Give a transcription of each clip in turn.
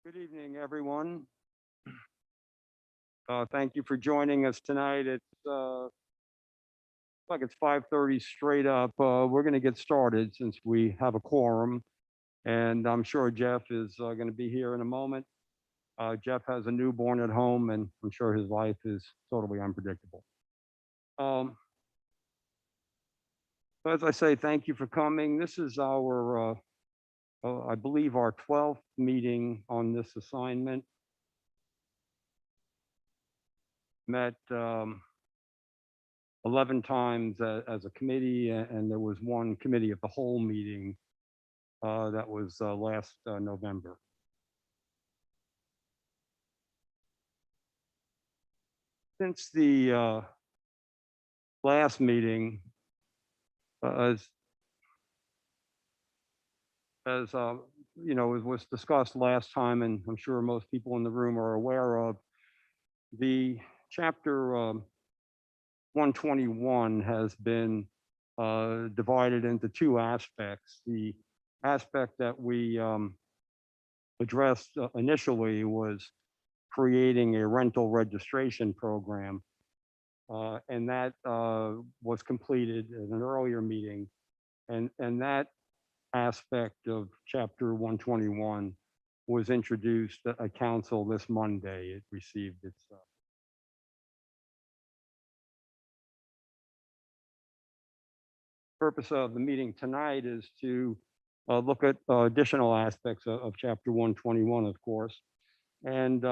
Good evening, everyone. Thank you for joining us tonight. It's like it's 5:30 straight up. We're going to get started since we have a quorum, and I'm sure Jeff is going to be here in a moment. Jeff has a newborn at home, and I'm sure his life is totally unpredictable. Um, so as I say, thank you for coming. This is I believe, our 12th meeting on this assignment. Met 11 times as a committee, and there was one committee of the whole meeting that was last November. Since the last meeting, as it was discussed last time, and I'm sure most people in the room are aware of, the chapter 121 has been divided into two aspects. The aspect that we addressed initially was creating a rental registration program, and that was completed in an earlier meeting, and that aspect of Chapter 121 was introduced at council this Monday. It received its purpose of the meeting tonight is to look at additional aspects of Chapter 121, of course. And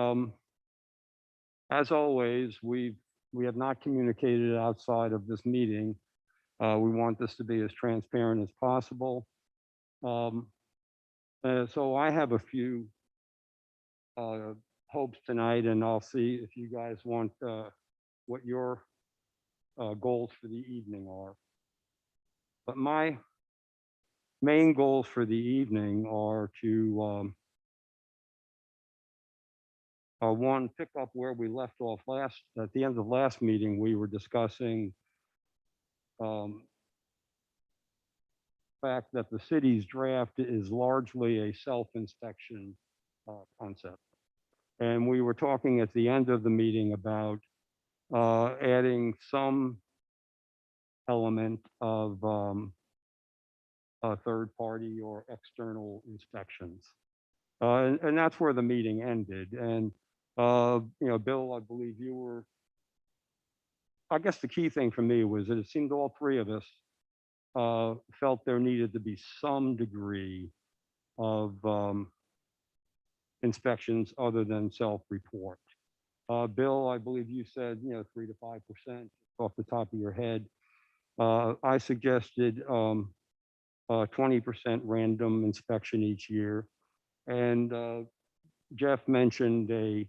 as always, we have not communicated outside of this meeting. We want this to be as transparent as possible. So I have a few hopes tonight, and I'll see if you guys want what your goals for the evening are. But my main goals for the evening are to one, pick up where we left off at the end of last meeting. We were discussing fact that the city's draft is largely a self-inspection concept. And we were talking at the end of the meeting about adding some element of third party or external inspections. And that's where the meeting ended. And, Bill, I believe you were, I guess the key thing for me was that it seemed all three of us felt there needed to be some degree of inspections other than self-report. Bill, I believe you said 3 to 5% off the top of your head. I suggested 20% random inspection each year, and Jeff mentioned a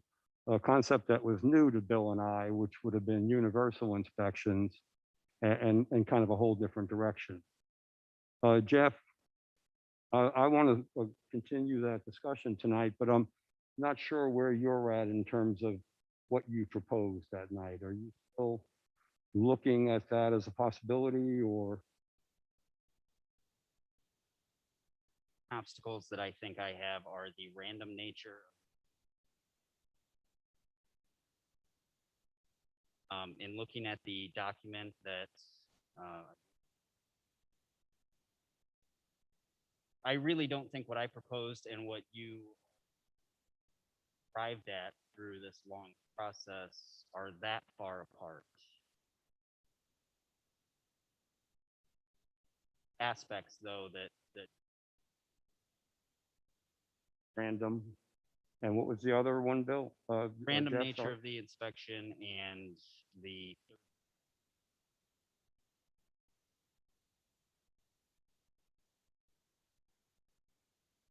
concept that was new to Bill and I, which would have been universal inspections and kind of a whole different direction. Jeff, I want to continue that discussion tonight, but I'm not sure where you're at in terms of what you proposed that night. Are you still looking at that as a possibility, or? Obstacles that I think I have are the random nature. In looking at the document that I really don't think what I proposed and what you arrived at through this long process are that far apart. Aspects, though, that Random. And what was the other one, Bill? random Jeff, nature sorry. of the inspection and the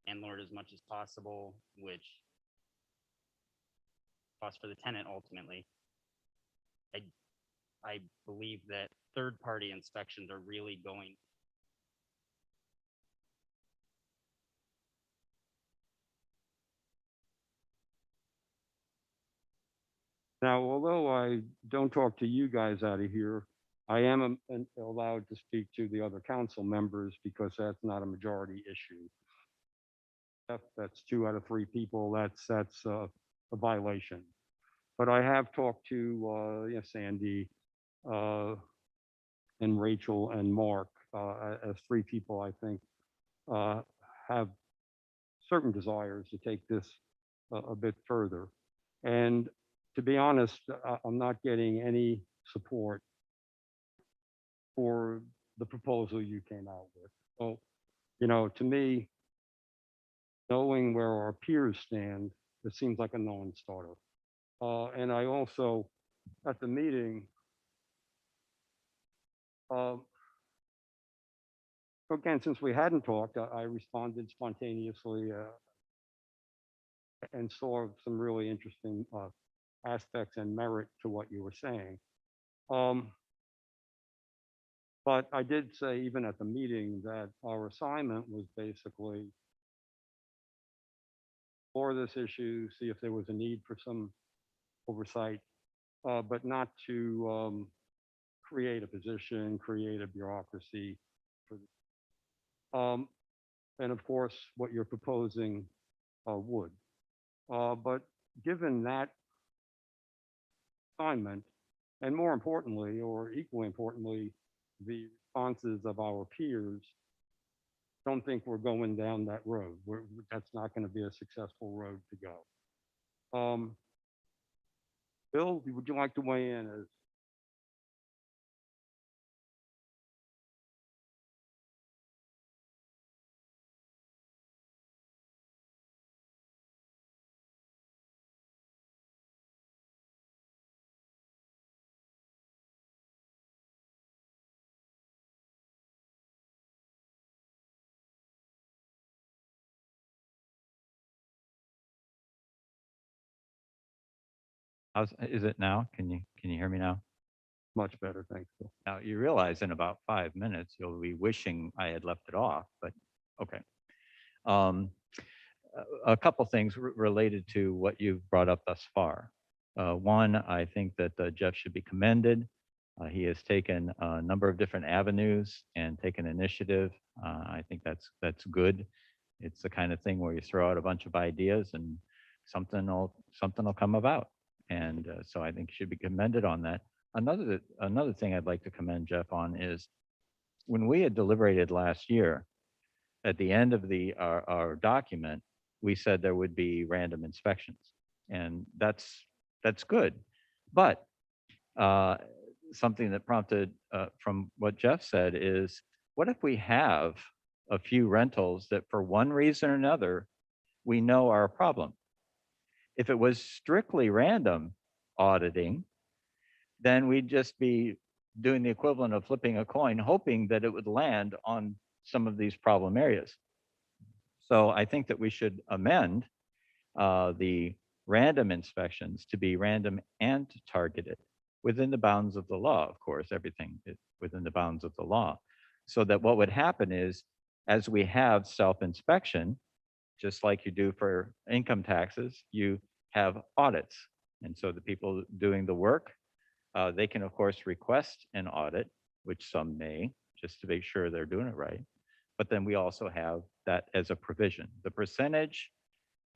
landlord as much as possible, which costs for the tenant ultimately. I believe that third-party inspections are really going. Now, although I don't talk to you guys out of here, I am allowed to speak to the other council members because that's not a majority issue. that's 2 out of 3 people, that's a violation. But I have talked to, Sandy, uh, and Rachel and Mark, as 3 people I think, uh, have certain desires to take this a bit further. And to be honest, I'm not getting any support for the proposal you came out with. So, to me, knowing where our peers stand, it seems like a non-starter. And I also, at the meeting, uh, again, since we hadn't talked, I responded spontaneously, and saw some really interesting aspects and merit to what you were saying. Um, but I did say, even at the meeting, that our assignment was basically for this issue, see if there was a need for some oversight, but not to create a position, create a bureaucracy. Um, and of course, what you're proposing would. But given that assignment, and more importantly, or equally importantly, the responses of our peers, don't think we're going down that road. That's not going to be a successful road to go. Bill, would you like to weigh in as Is it now? Can you hear me now? much better? Thanks, Bill. Now you realize in about 5 minutes you'll be wishing I had left it off, but okay. Um, a couple things related to what you've brought up thus far. One, I think that Jeff should be commended. He has taken a number of different avenues and taken initiative. I think that's good. It's the kind of thing where you throw out a bunch of ideas and something will come about. And so I think he should be commended on that. Another thing I'd like to commend Jeff on is when we had deliberated last year, at the end of our document, we said there would be random inspections, and that's good. But something that prompted from what Jeff said is, what if we have a few rentals that for one reason or another we know are a problem? If it was strictly random auditing, then we'd just be doing the equivalent of flipping a coin, hoping that it would land on some of these problem areas. So I think that we should amend the random inspections to be random and targeted within the bounds of the law. Of course, everything is within the bounds of the law. So that what would happen is, as we have self-inspection, just like you do for income taxes, you have audits. And so the people doing the work, they can, of course, request an audit, which some may, just to make sure they're doing it right. But then we also have that as a provision. The percentage,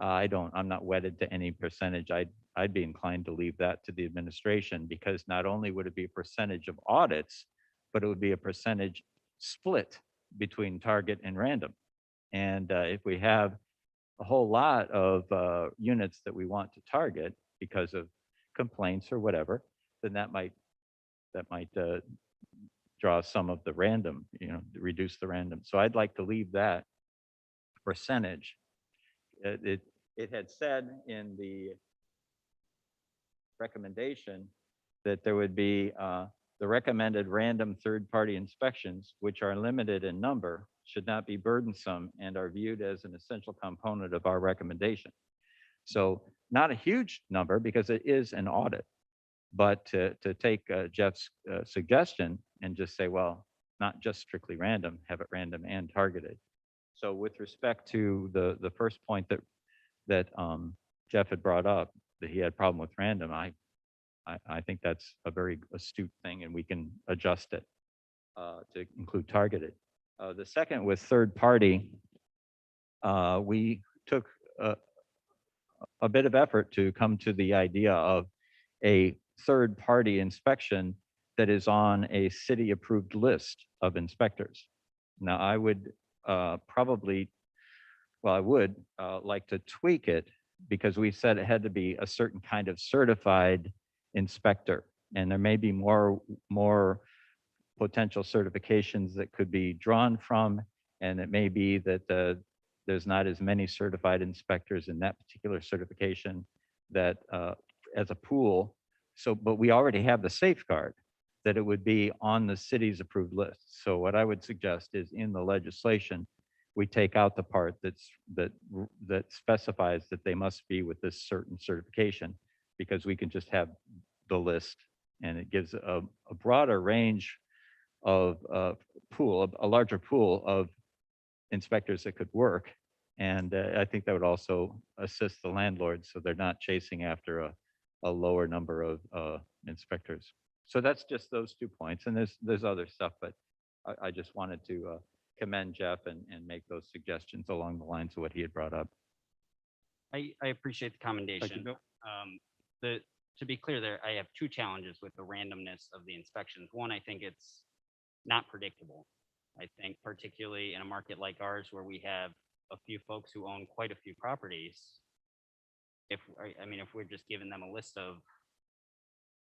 I'm not wedded to any percentage. I'd be inclined to leave that to the administration, because not only would it be a percentage of audits, but it would be a percentage split between target and random. And if we have a whole lot of units that we want to target because of complaints or whatever, then that might draw some of the random, reduce the random. So I'd like to leave that percentage. It had said in the recommendation that there would be the recommended random third-party inspections, which are limited in number, should not be burdensome and are viewed as an essential component of our recommendation. So not a huge number, because it is an audit, but to take Jeff's suggestion and just say, well, not just strictly random, have it random and targeted. So with respect to the first point that Jeff had brought up, that he had a problem with random, I think that's a very astute thing, and we can adjust it to include targeted. The second, with third party, we took a bit of effort to come to the idea of a third-party inspection that is on a city-approved list of inspectors. Now, I would probably, well, I would like to tweak it because we said it had to be a certain kind of certified inspector. And there may be more potential certifications that could be drawn from, and it may be that there's not as many certified inspectors in that particular certification that as a pool. So, but we already have the safeguard that it would be on the city's approved list. So what I would suggest is in the legislation, we take out the part that specifies that they must be with this certain certification, because we can just have the list, and it gives a broader range of a larger pool of inspectors that could work. And I think that would also assist the landlords so they're not chasing after a lower number of inspectors. So that's just those 2 points. And there's other stuff, but I just wanted to commend Jeff and make those suggestions along the lines of what he had brought up. I appreciate the commendation. Bill. To be clear there, I have 2 challenges with the randomness of the inspections. One, I think it's not predictable. I think particularly in a market like ours where we have a few folks who own quite a few properties, if we're just giving them a list of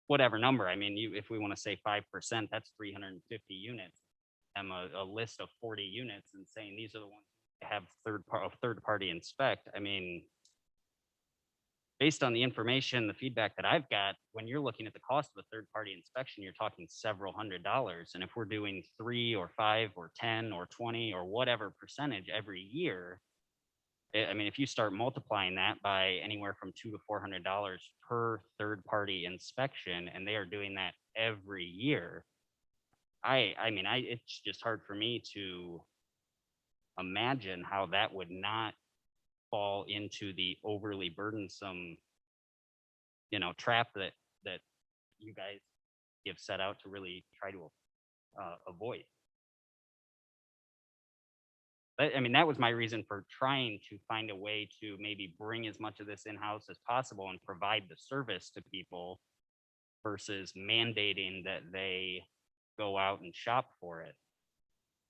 whatever number, if we want to say 5%, that's 350 units. A list of 40 units and saying these are the ones that have third party inspect. Based on the information, the feedback that I've got, when you're looking at the cost of a third party inspection, you're talking several $100s. And if we're doing 3 or 5 or 10 or 20 or whatever percentage every year, if you start multiplying that by anywhere from $200 to $400 per third party inspection, and they are doing that every year, it's just hard for me to imagine how that would not fall into the overly burdensome, trap that you guys have set out to really try to avoid. That was my reason for trying to find a way to maybe bring as much of this in-house as possible and provide the service to people versus mandating that they go out and shop for it.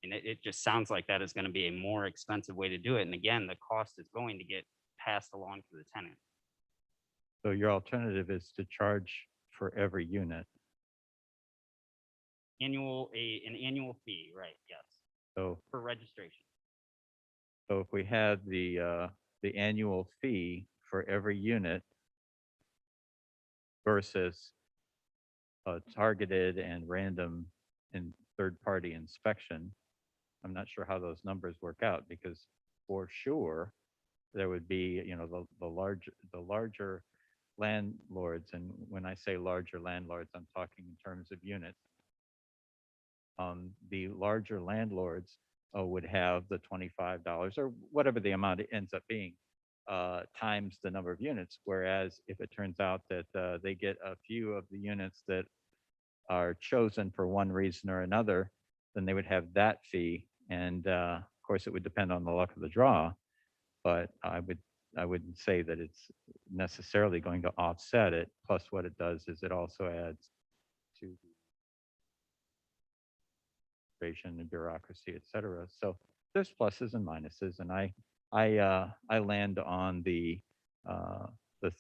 And it just sounds like that is going to be a more expensive way to do it. And again, the cost is going to get passed along to the tenant. So your alternative is to charge for every unit. An annual fee, right? Yes. So For registration. So if we had the annual fee for every unit versus a targeted and random and third-party inspection, I'm not sure how those numbers work out, because for sure there would be, the larger landlords, and when I say larger landlords, I'm talking in terms of units. The larger landlords would have the $25 or whatever the amount it ends up being times the number of units. Whereas if it turns out that they get a few of the units that are chosen for one reason or another, then they would have that fee. And of course, it would depend on the luck of the draw. But I wouldn't say that it's necessarily going to offset it. Plus, what it does is it also adds to and bureaucracy, et cetera. So there's pluses and minuses, and I land on the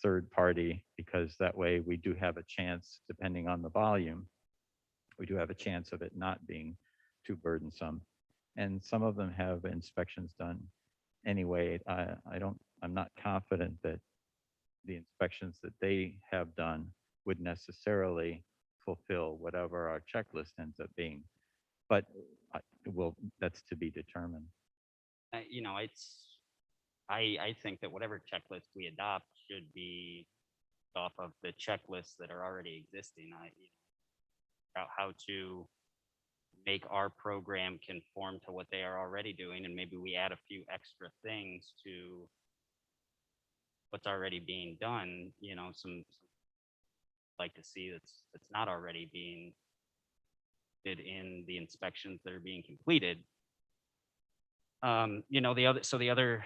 third party because that way we do have a chance, depending on the volume, we do have a chance of it not being too burdensome. And some of them have inspections done anyway. I'm not confident that the inspections that they have done would necessarily fulfill whatever our checklist ends up being. But that's to be determined. I think that whatever checklist we adopt should be off of the checklists that are already existing. About how to make our program conform to what they are already doing, and maybe we add a few extra things to what's already being done. Some like to see that's not already being did in the inspections that are being completed. The other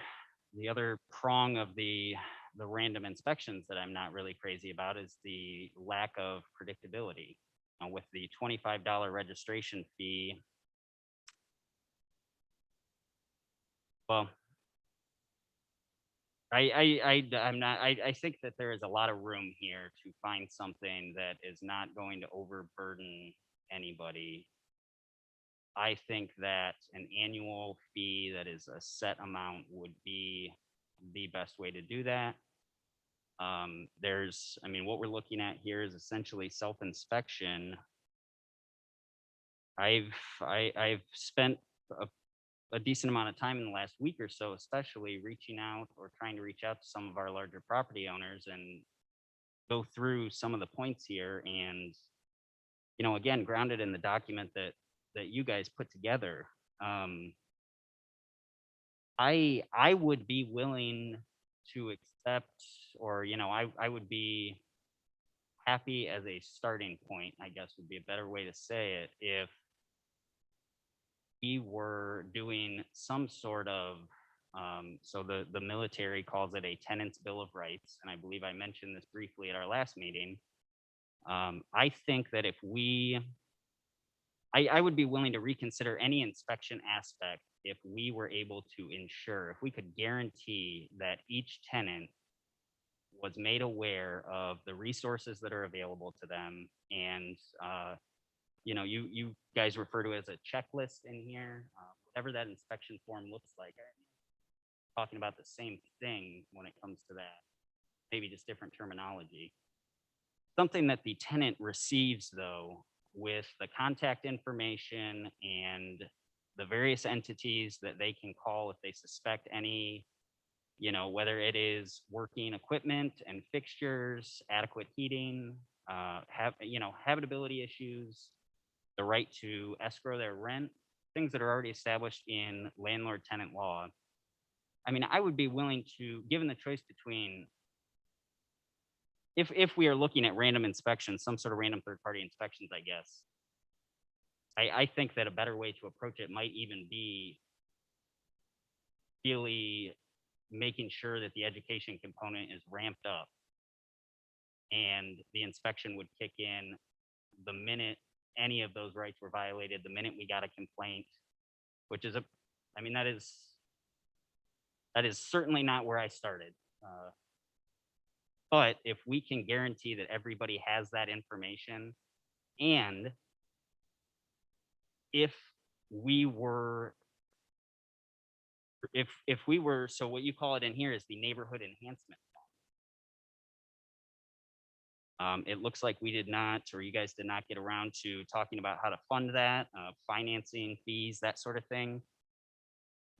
the other prong of the random inspections that I'm not really crazy about is the lack of predictability. With the $25 registration fee, well, I'm not, I think that there is a lot of room here to find something that is not going to overburden anybody. I think that an annual fee that is a set amount would be the best way to do that. I mean, what we're looking at here is essentially self-inspection. I've spent a decent amount of time in the last week or so, especially reaching out or trying to reach out to some of our larger property owners and go through some of the points here. And, again, grounded in the document that you guys put together, I would be willing to accept, or, I would be happy as a starting point, I guess would be a better way to say it, if we were doing some sort of, so the military calls it a tenant's bill of rights, and I believe I mentioned this briefly at our last meeting. I think that I would be willing to reconsider any inspection aspect if we were able to ensure, if we could guarantee that each tenant was made aware of the resources that are available to them. And, you guys refer to it as a checklist in here, whatever that inspection form looks like. I'm talking about the same thing when it comes to that, maybe just different terminology. Something that the tenant receives, though, with the contact information and the various entities that they can call if they suspect any, whether it is working equipment and fixtures, adequate heating, habitability issues, the right to escrow their rent, things that are already established in landlord tenant law. I mean, I would be willing to, given the choice between, if we are looking at random inspections, some sort of random third party inspections, I guess, I think that a better way to approach it might even be really making sure that the education component is ramped up, and the inspection would kick in the minute any of those rights were violated, the minute we got a complaint, which is that is certainly not where I started. But if we can guarantee that everybody has that information, and if we were, so what you call it in here is the neighborhood enhancement. It looks like we did not, or you guys did not get around to talking about how to fund that, financing, fees, that sort of thing.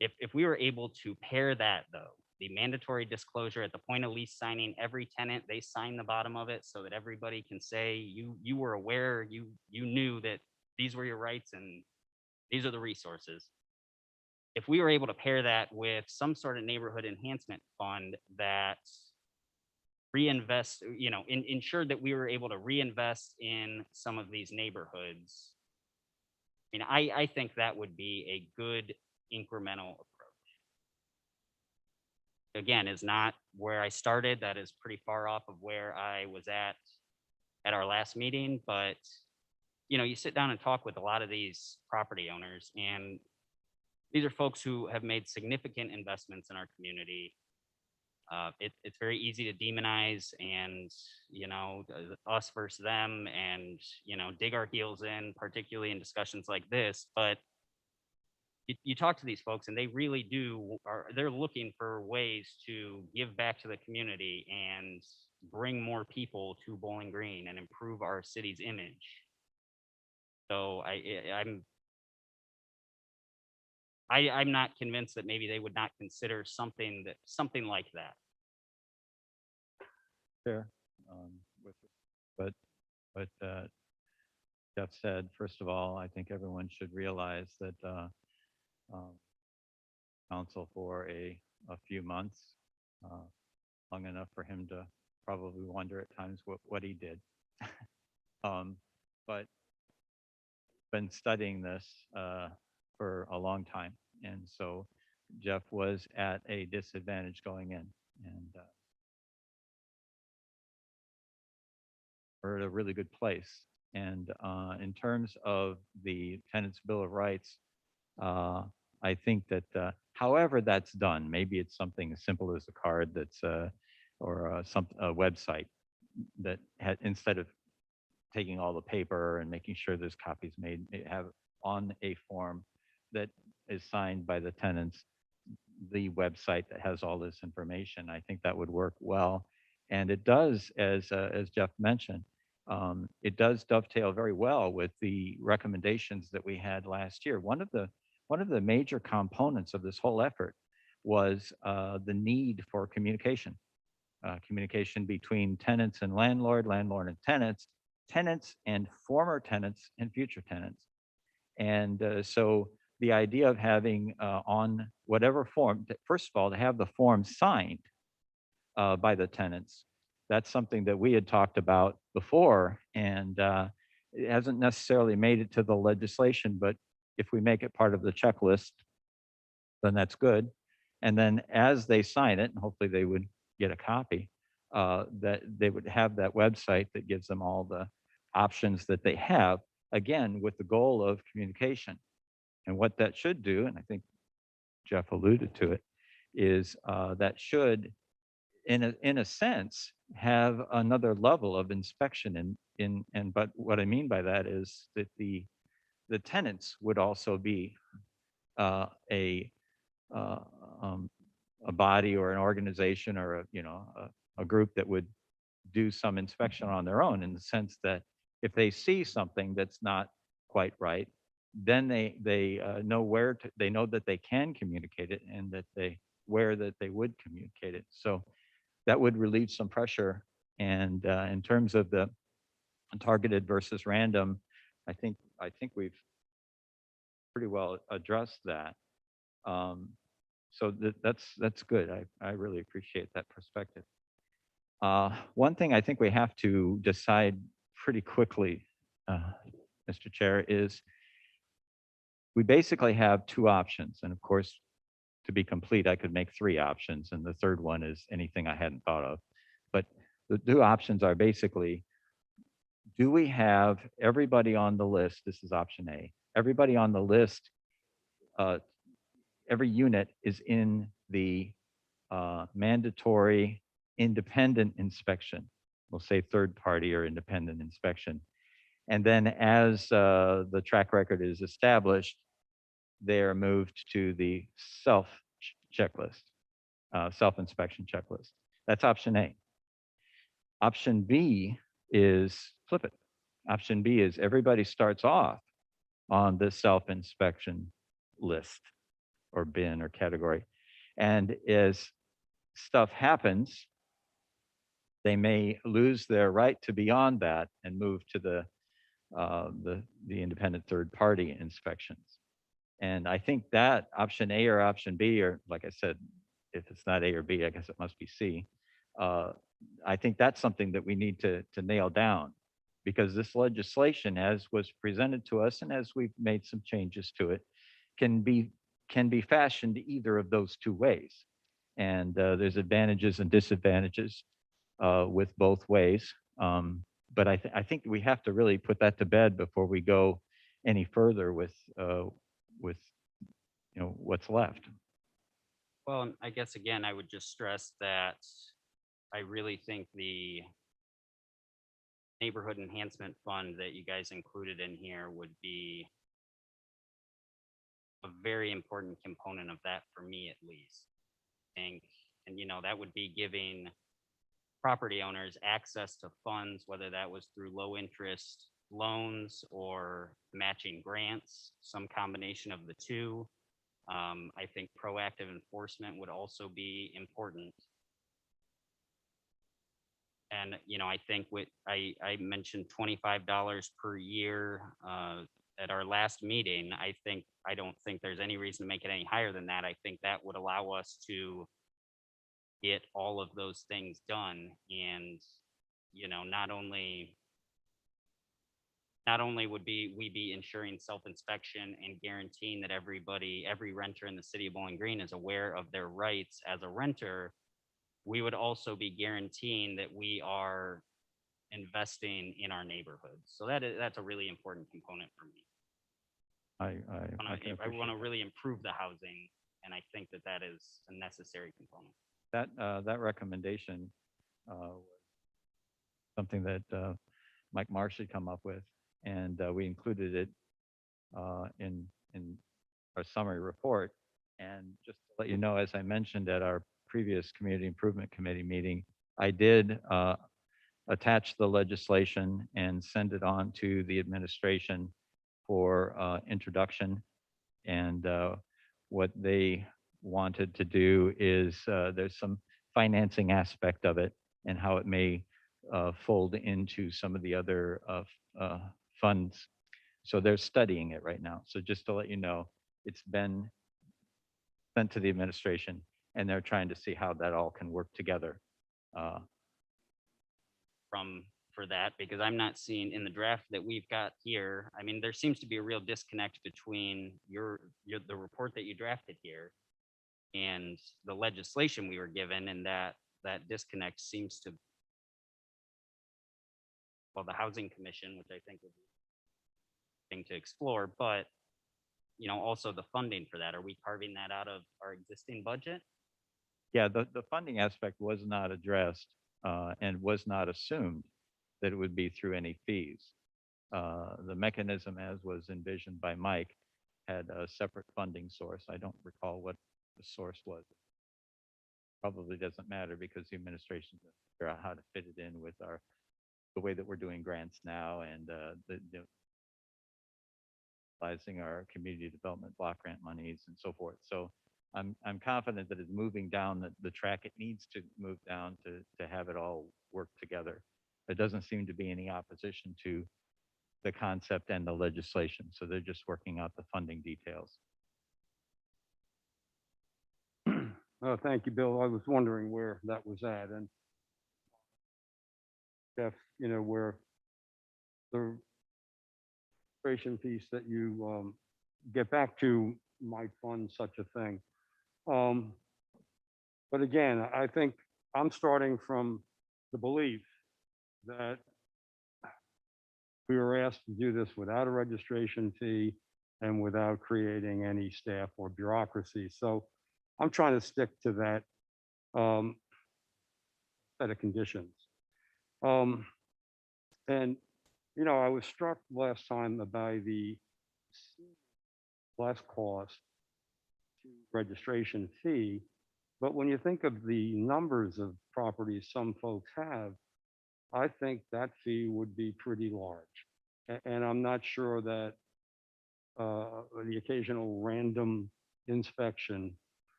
If we were able to pair that, though, the mandatory disclosure at the point of lease signing, every tenant, they sign the bottom of it so that everybody can say you were aware, you knew that these were your rights and these are the resources. If we were able to pair that with some sort of neighborhood enhancement fund that reinvest, ensured that we were able to reinvest in some of these neighborhoods, I mean, I think that would be a good incremental approach. Again, is not where I started. That is pretty far off of where I was at our last meeting. But, you sit down and talk with a lot of these property owners, and these are folks who have made significant investments in our community. It's very easy to demonize and, us versus them, and, dig our heels in, particularly in discussions like this. But you talk to these folks and they really they're looking for ways to give back to the community and bring more people to Bowling Green and improve our city's image. So I'm not convinced that maybe they would not consider something like that. Fair. With, but Jeff said, first of all, I think everyone should realize that council for a few months, long enough for him to probably wonder at times what he did. But been studying this for a long time, and so Jeff was at a disadvantage going in, and we're at a really good place. And in terms of the tenant's bill of rights, I think that however that's done, maybe it's something as simple as a card that's or a website that instead of taking all the paper and making sure there's copies made, have on a form that is signed by the tenants, the website that has all this information. I think that would work well. And it does, as Jeff mentioned, it does dovetail very well with the recommendations that we had last year. One of the major components of this whole effort was the need for communication, communication between tenants and landlord and tenants, tenants and former tenants and future tenants. And so the idea of having on whatever form, first of all, to have the form signed by the tenants, that's something that we had talked about before, and it hasn't necessarily made it to the legislation, but if we make it part of the checklist, then that's good. And then as they sign it, and hopefully they would get a copy, that they would have that website that gives them all the options that they have, again, with the goal of communication. And what that should do, and I think Jeff alluded to it, is that should, in a sense, have another level of inspection. But what I mean by that is that the tenants would also be a uh, um, a body or an organization or a group that would do some inspection on their own, in the sense that if they see something that's not quite right, then they know where to, they know that they can communicate it, and that they would communicate it. So that would relieve some pressure. And in terms of the targeted versus random, I think we've pretty well addressed that. So that's good. I really appreciate that perspective. One thing I think we have to decide pretty quickly, Mr. Chair, is we basically have two options. And of course, to be complete, I could make three options. And the third one is anything I hadn't thought of. But the two options are basically, do we have everybody on the list? This is option A. Everybody on the list, every unit is in the mandatory independent inspection. We'll say third party or independent inspection. And then as the track record is established, they are moved to the checklist, self-inspection checklist. That's option A. Option B is flip it. Option B is everybody starts off on the self-inspection list or bin or category. And as stuff happens, they may lose their right to be on that and move to the independent third party inspections. And I think that option A or option B, or like I said, if it's not A or B, I guess it must be C. I think that's something that we need to nail down, because this legislation, as was presented to us and as we've made some changes to it, can be fashioned either of those two ways. And there's advantages and disadvantages with both ways. But I think we have to really put that to bed before we go any further with what's left. Well, and I guess again, I would just stress that I really think the neighborhood enhancement fund that you guys included in here would be a very important component of that, for me at least. And that would be giving property owners access to funds, whether that was through low interest loans or matching grants, some combination of the two. I think proactive enforcement would also be important. And, I think I mentioned $25 per year at our last meeting. I don't think there's any reason to make it any higher than that. I think that would allow us to get all of those things done, and not not only would we be ensuring self-inspection and guaranteeing that every renter in the city of Bowling Green is aware of their rights as a renter, we would also be guaranteeing that we are investing in our neighborhoods. So that's a really important component for me. I I can want appreciate to really improve the housing, and I think that that is a necessary component. that. That recommendation was something that Mike Marsh had come up with, and we included it in our summary report. And just to let you know, as I mentioned at our previous Community Improvement Committee meeting, I did attach the legislation and send it on to the administration for introduction. And what they wanted to do is there's some financing aspect of it and how it may fold into some of the other funds. So they're studying it right now. So just to let you know, it's been sent to the administration and they're trying to see how that all can work together. For that, because I'm not seeing in the draft that we've got here. I mean, there seems to be a real disconnect between the report that you drafted here and the legislation we were given, and that disconnect seems to, well, the Housing Commission, which I think would be a thing to explore, but also the funding for that. Are we carving that out of our existing budget? Yeah, the funding aspect was not addressed and was not assumed that it would be through any fees. The mechanism, as was envisioned by Mike, had a separate funding source. I don't recall what the source was. Probably doesn't matter because the administration will figure out how to fit it in with the way that we're doing grants now and utilizing our community development block grant monies and so forth. So I'm confident that it's moving down the track it needs to move down to have it all work together. There doesn't seem to be any opposition to the concept and the legislation. So they're just working out the funding details. Thank you, Bill. I was wondering where that was at, and Jeff, where the registration piece that you get back to might fund such a thing. But again, I think I'm starting from the belief that we were asked to do this without a registration fee and without creating any staff or bureaucracy. So I'm trying to stick to that set of conditions. And, I was struck last time by the less cost to registration fee. But when you think of the numbers of properties some folks have, I think that fee would be pretty large. And I'm not sure that the occasional random inspection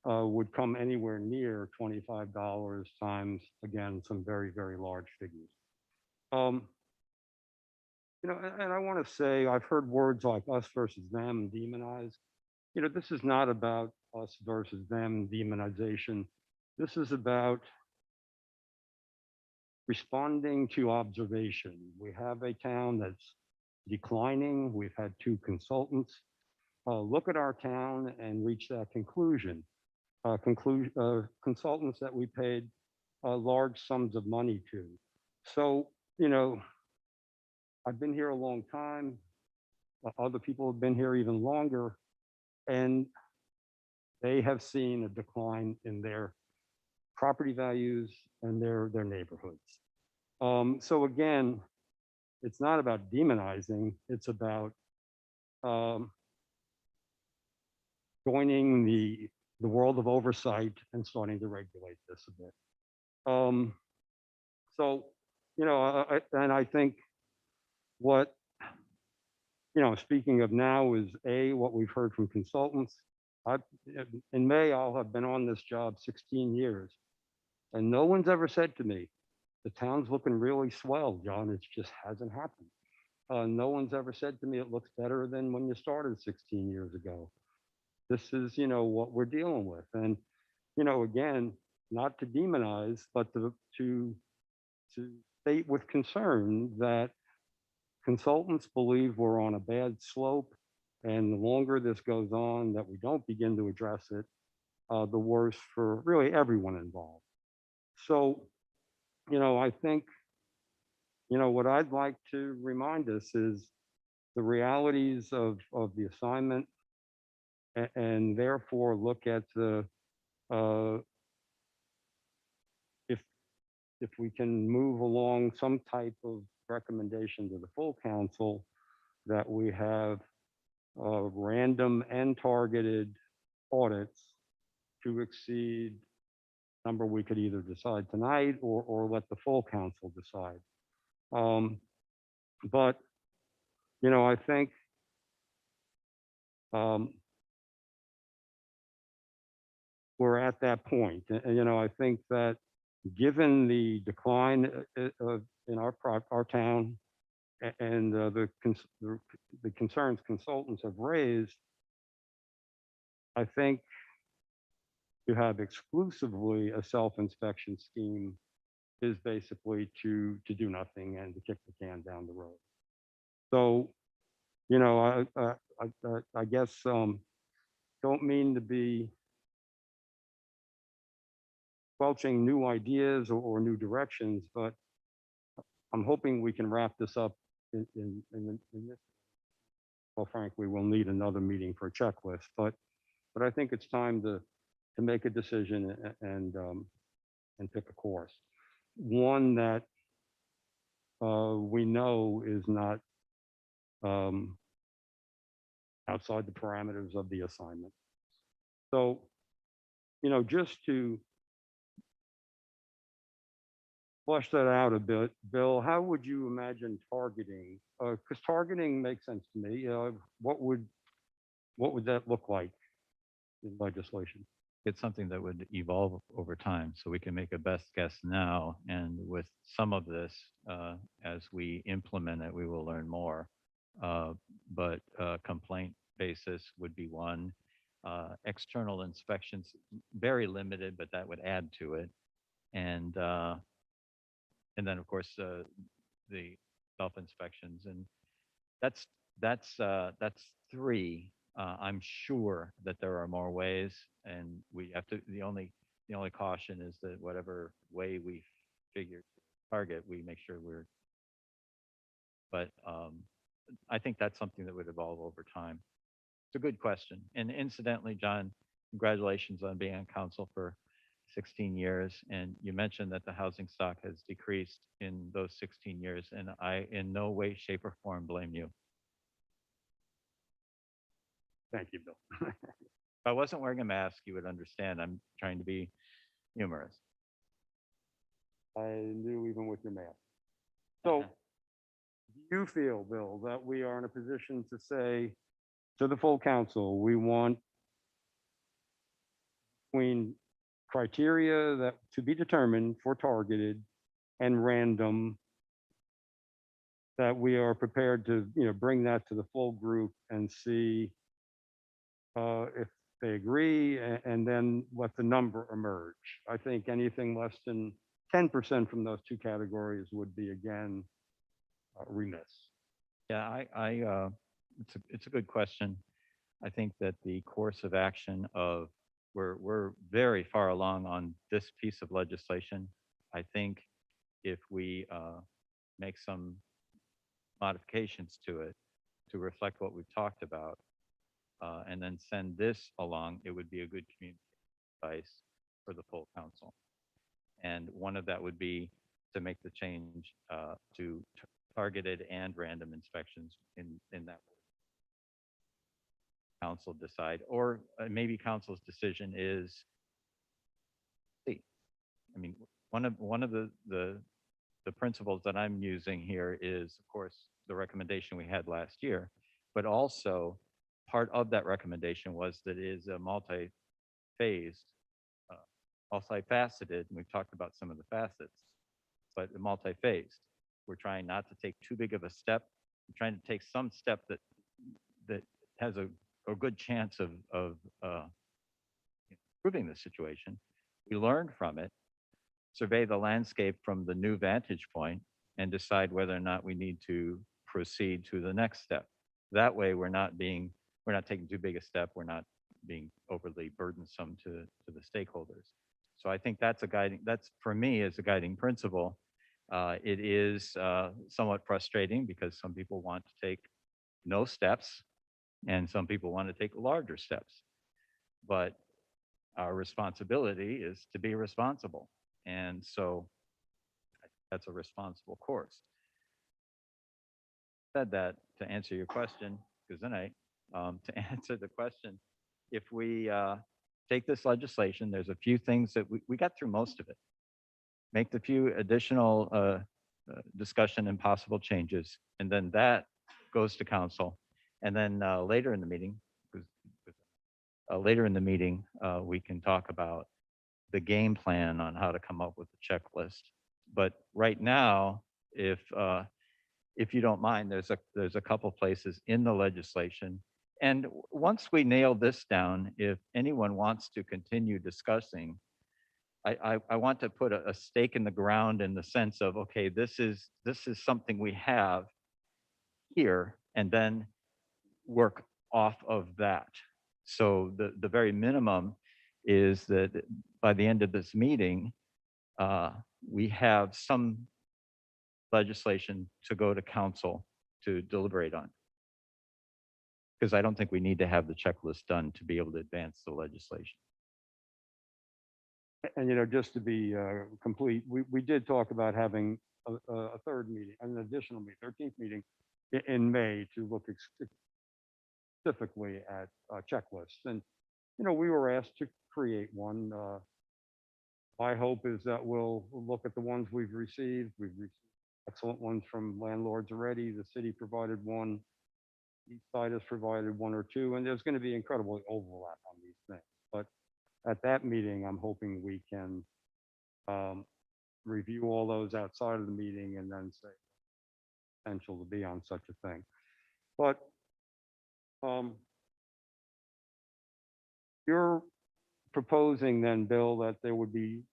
would come anywhere near $25 times, again, some very, very large figures. And I want to say, I've heard words like us versus them, demonize. This is not about us versus them, demonization. This is about responding to observation. We have a town that's declining. We've had 2 consultants look at our town and reach that conclusion. Consultants that we paid large sums of money to. So, I've been here a long time. Other people have been here even longer, and they have seen a decline in their property values and their neighborhoods. So again, it's not about demonizing, it's about joining the world of oversight and starting to regulate this a bit. So, I think what, speaking of now is what we've heard from consultants. In May, I'll have been on this job 16 years, and no one's ever said to me, the town's looking really swell, John, it just hasn't happened. No one's ever said to me, it looks better than when you started 16 years ago. This is, what we're dealing with. And, again, not to demonize, but to state with concern that consultants believe we're on a bad slope, and the longer this goes on, that we don't begin to address it, the worse for really everyone involved. So, I think, what I'd like to remind us is the realities of the assignment, and therefore look at the, uh, if, if we can move along some type of recommendation to the full council that we have random and targeted audits to exceed number we could either decide tonight or let the full council decide. But, I think we're at that point. And, I think that given the decline in our town and the concerns consultants have raised, I think to have exclusively a self-inspection scheme is basically to do nothing and to kick the can down the road. So, I guess don't mean to be squelching new ideas or new directions, but I'm hoping we can wrap this up in this. Well, frankly, we'll need another meeting for a checklist, but I think it's time to make a decision and pick a course. One that we know is not outside the parameters of the assignment. So, just to flesh that out a bit, Bill, how would you imagine targeting? Because targeting makes sense to me. What would that look like in legislation? It's something that would evolve over time, so we can make a best guess now. And with some of this, as we implement it, we will learn more. But complaint basis would be one. External inspections, very limited, but that would add to it. And then of course the self inspections, and that's three. I'm sure that there are more ways, and we have to. The only caution is that whatever way we figure to target, we make sure we're. But I think that's something that would evolve over time. It's a good question. And incidentally, John, congratulations on being on council for 16 years. And you mentioned that the housing stock has decreased in those 16 years, and I in no way, shape, or form blame you. Thank you, Bill. If I wasn't wearing a mask, you would understand. I'm trying to be humorous. I knew even with your math. So, do you feel, Bill, that we are in a position to say to the full council, we want between criteria that to be determined for targeted and random, that we are prepared to, bring that to the full group and see if they agree, and then let the number emerge. I think anything less than 10% from those two categories would be, again, remiss. Yeah, it's a good question. I think that the course of action of we're very far along on this piece of legislation. I think if we make some modifications to it to reflect what we've talked about, and then send this along, it would be a good community advice for the full council. And one of that would be to make the change to targeted and random inspections in that council decide, or maybe council's decision is, I mean, one of the principles that I'm using here is, of course, the recommendation we had last year, but also part of that recommendation was that it is a multi-phased, multifaceted, and we've talked about some of the facets, but multi-phased. We're trying not to take too big of a step. We're trying to take some step that has a good chance of improving the situation. We learn from it, survey the landscape from the new vantage point, and decide whether or not we need to proceed to the next step. That way, we're not taking too big a step. We're not being overly burdensome to the stakeholders. So I think that's for me is a guiding principle. It is somewhat frustrating because some people want to take no steps and some people want to take larger steps. But our responsibility is to be responsible. And so that's a responsible course. Said that to answer your question, because then to answer the question, if we take this legislation, there's a few things that we got through most of it. Make the few additional discussion and possible changes, and then that goes to council. And then later in the meeting, we can talk about the game plan on how to come up with the checklist. But right now, if you don't mind, there's a couple places in the legislation. And once we nail this down, if anyone wants to continue discussing, I want to put a stake in the ground in the sense of, okay, this is something we have here, and then work off of that. So the very minimum is that by the end of this meeting, we have some legislation to go to council to deliberate on. Because I don't think we need to have the checklist done to be able to advance the legislation. And, just to be complete, we did talk about having a third meeting, an additional meeting, 13th meeting in May to look specifically at checklists. And, we were asked to create one. My hope is that we'll look at the ones we've received. We've received excellent ones from landlords already. The city provided one. Each side has provided one or two, and there's going to be incredible overlap on these things. But at that meeting, I'm hoping we can review all those outside of the meeting and then say potential to be on such a thing. But you're proposing then, Bill, that there would be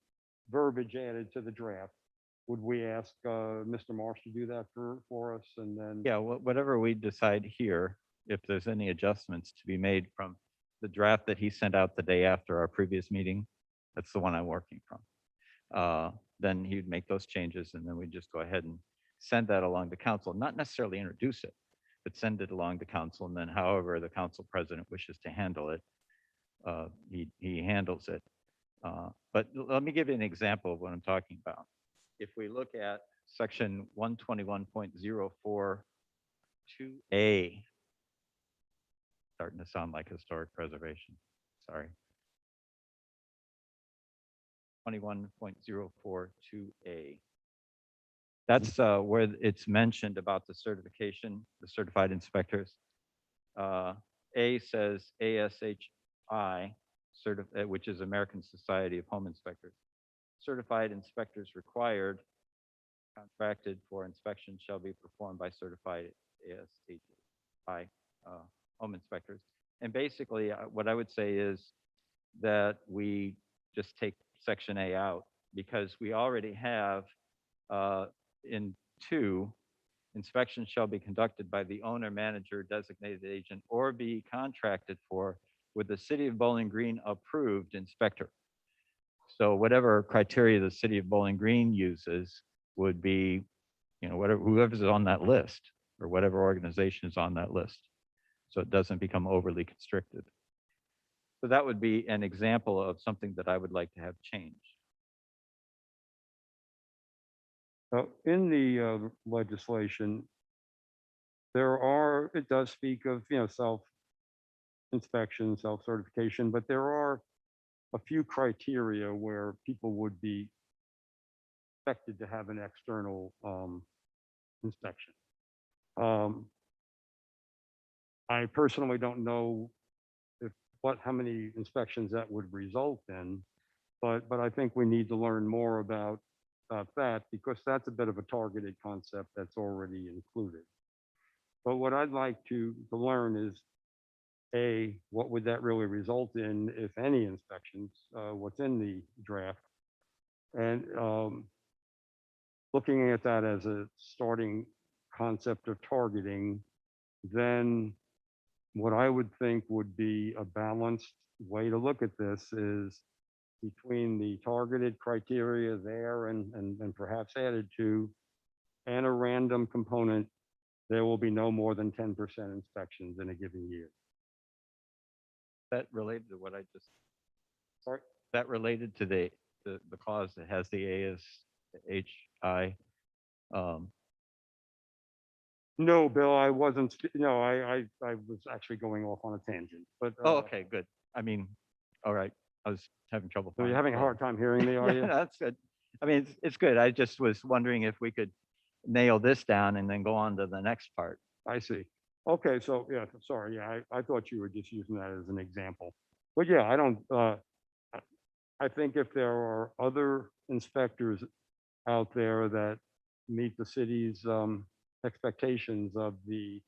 verbiage added to the draft. Would we ask Mr. Marsh to do that for us? And then Yeah, whatever we decide here, if there's any adjustments to be made from the draft that he sent out the day after our previous meeting, that's the one I'm working from. Then he'd make those changes, and then we just go ahead and send that along to council. Not necessarily introduce it, but send it along to council, and then however the council president wishes to handle it, he handles it. But let me give you an example of what I'm talking about. If we look at section 121.042A, starting to sound like historic preservation, sorry. 21.042A. That's where it's mentioned about the certification, the certified inspectors. A says ASHI, which is American Society of Home Inspectors. Certified inspectors required, contracted for inspection shall be performed by certified ASHI home inspectors. And basically, what I would say is that we just take section A out, because we already have in 2, inspection shall be conducted by the owner, manager, designated agent, or be contracted for with the City of Bowling Green approved inspector. So whatever criteria the City of Bowling Green uses would be, whoever's on that list, or whatever organization is on that list. So it doesn't become overly constricted. So that would be an example of something that I would like to have changed. in the legislation, it does speak of, self-inspection, self-certification, but there are a few criteria where people would be expected to have an external inspection. I personally don't know how many inspections that would result in, but I think we need to learn more about that, because that's a bit of a targeted concept that's already included. But what I'd like to learn is, A, what would that really result in, if any inspections, what's in the draft? And looking at that as a starting concept of targeting, then what I would think would be a balanced way to look at this is between the targeted criteria there and perhaps added to, and a random component, there will be no more than 10% inspections in a given year. That related to what I just, Sorry? that related to the clause that has the ASHI. No, Bill, I wasn't, no, I was actually going off on a tangent, but. Oh, okay, good. I mean, all right. I was having trouble. So you're finding having a the- hard time hearing me, are Yeah, you? that's good. I mean, it's good. I just was wondering if we could nail this down and then go on to the next part. I see. Okay, so, yeah, sorry, yeah, I thought you were just using that as an example. But yeah, I don't, I think if there are other inspectors out there that meet the city's expectations of the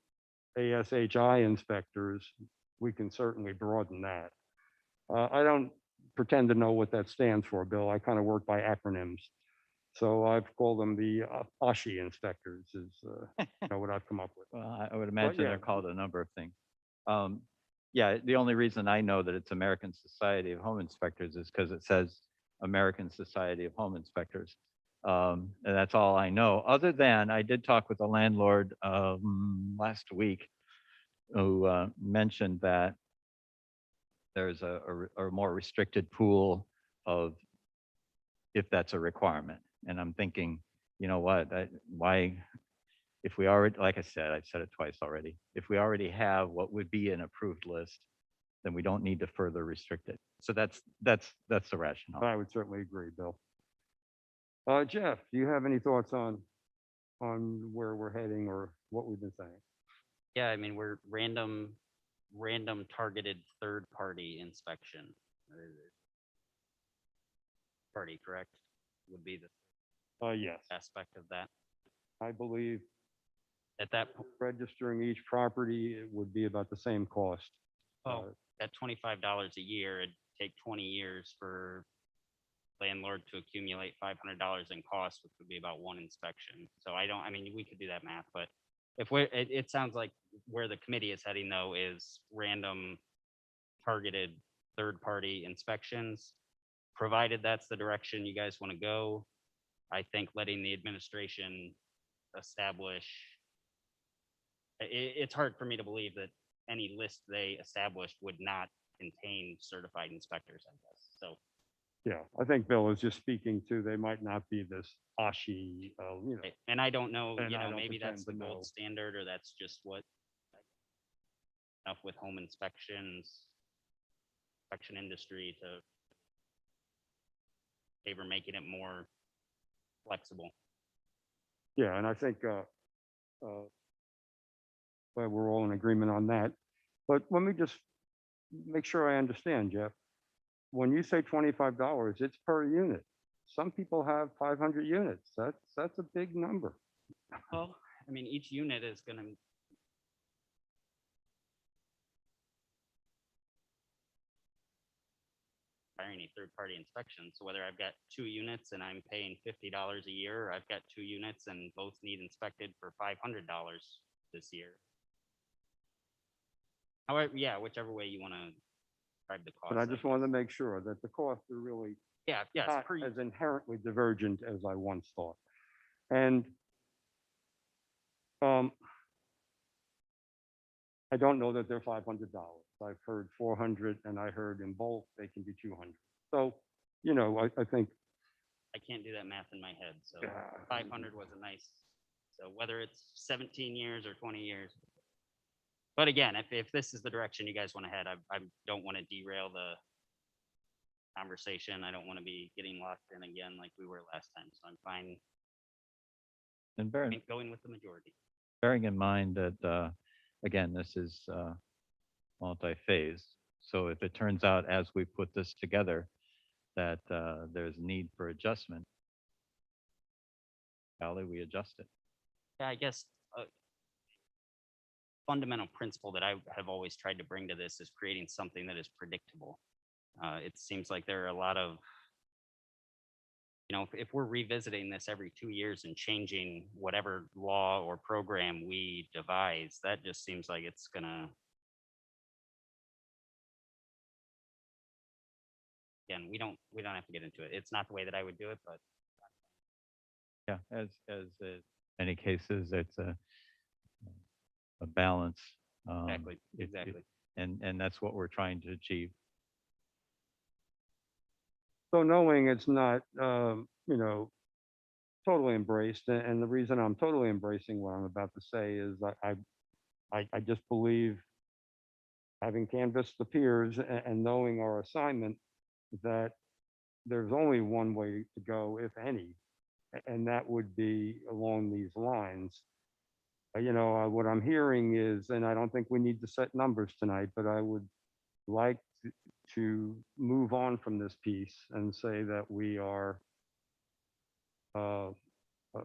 ASHI inspectors, we can certainly broaden that. I don't pretend to know what that stands for, Bill. I kind of work by acronyms. So I've called them the ASHI inspectors is what I've come up with. Well, I would imagine yeah. they're called a number of things. Yeah, the only reason I know that it's American Society of Home Inspectors is because it says American Society of Home Inspectors. And that's all I know. Other than I did talk with a landlord last week who mentioned that there's a more restricted pool of if that's a requirement. And I'm thinking, you know what, why, if we already, like I said, I've said it twice already, if we already have what would be an approved list, then we don't need to further restrict it. So that's the rationale. I would certainly agree, Bill. Jeff, do you have any thoughts on where we're heading or what we've been saying? Yeah, I mean, we're random targeted third-party inspection. Party, correct? Would be the Yes, aspect of that. I believe At that, po- registering each property, it would be about the same cost. well, at $25 a year, it'd take 20 years for landlord to accumulate $500 in costs, which would be about one inspection. So I mean, we could do that math, but if it sounds like where the committee is heading though is random targeted third-party inspections. Provided that's the direction you guys want to go, I think letting the administration establish, it's hard for me to believe that any list they established would not contain certified inspectors, I guess. So Yeah, I think Bill is just speaking to, they might not be this ASHI, and I don't know, And you I know, don't maybe that's the pretend to know. gold standard, or that's just what enough with home inspection industry to favor making it more flexible. yeah, and I think well, we're all in agreement on that. But let me just make sure I understand, Jeff. When you say $25, it's per unit. Some people have 500 units. That's a big number. Well, I mean, each unit is going to require any third-party inspection. So whether I've got 2 units and I'm paying $50 a year, or I've got 2 units and both need inspected for $500 this year. However, yeah, whichever way you want to describe the cost. But I just wanted to make sure that the costs are really Yeah, yes, not per, as inherently divergent as I once thought. And I don't know that they're $500. I've heard 400, and I heard in bulk they can be 200. So, I think I can't do that math in my head. So Yeah. 500 was a nice. So whether it's 17 years or 20 years. But again, if this is the direction you guys want to head, I don't want to derail the conversation. I don't want to be getting locked in again like we were last time. So I'm fine And going with the majority. bearing in mind that, again, this is multi-phase. So if it turns out as we put this together that there's need for adjustment, we adjust it. Yeah, I guess a fundamental principle that I have always tried to bring to this is creating something that is predictable. It seems like there are a lot of you know, if we're revisiting this every 2 years and changing whatever law or program we devise, that just seems like it's gonna, again, we don't have to get into it. It's not the way that I would do it, but Yeah, as many cases, it's a balance. exactly, it- exactly. and that's what we're trying to achieve. So knowing it's not, you know, totally embraced, and the reason I'm totally embracing what I'm about to say is I just believe, having canvassed the peers and knowing our assignment, that there's only one way to go, if any, and that would be along these lines. You know, what I'm hearing is, and I don't think we need to set numbers tonight, but I would like to move on from this piece and say that we are, uh,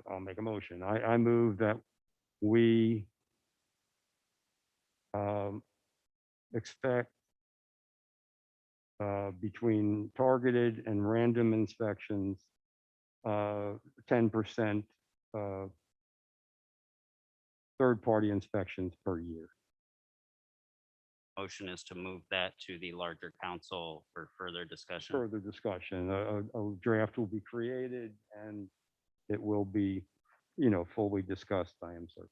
I'll make a motion. I move that we um, expect between targeted and random inspections, 10% third-party inspections per year. Motion is to move that to the larger council for further discussion. Further discussion, a draft will be created and it will be, you know, fully discussed, I am certain.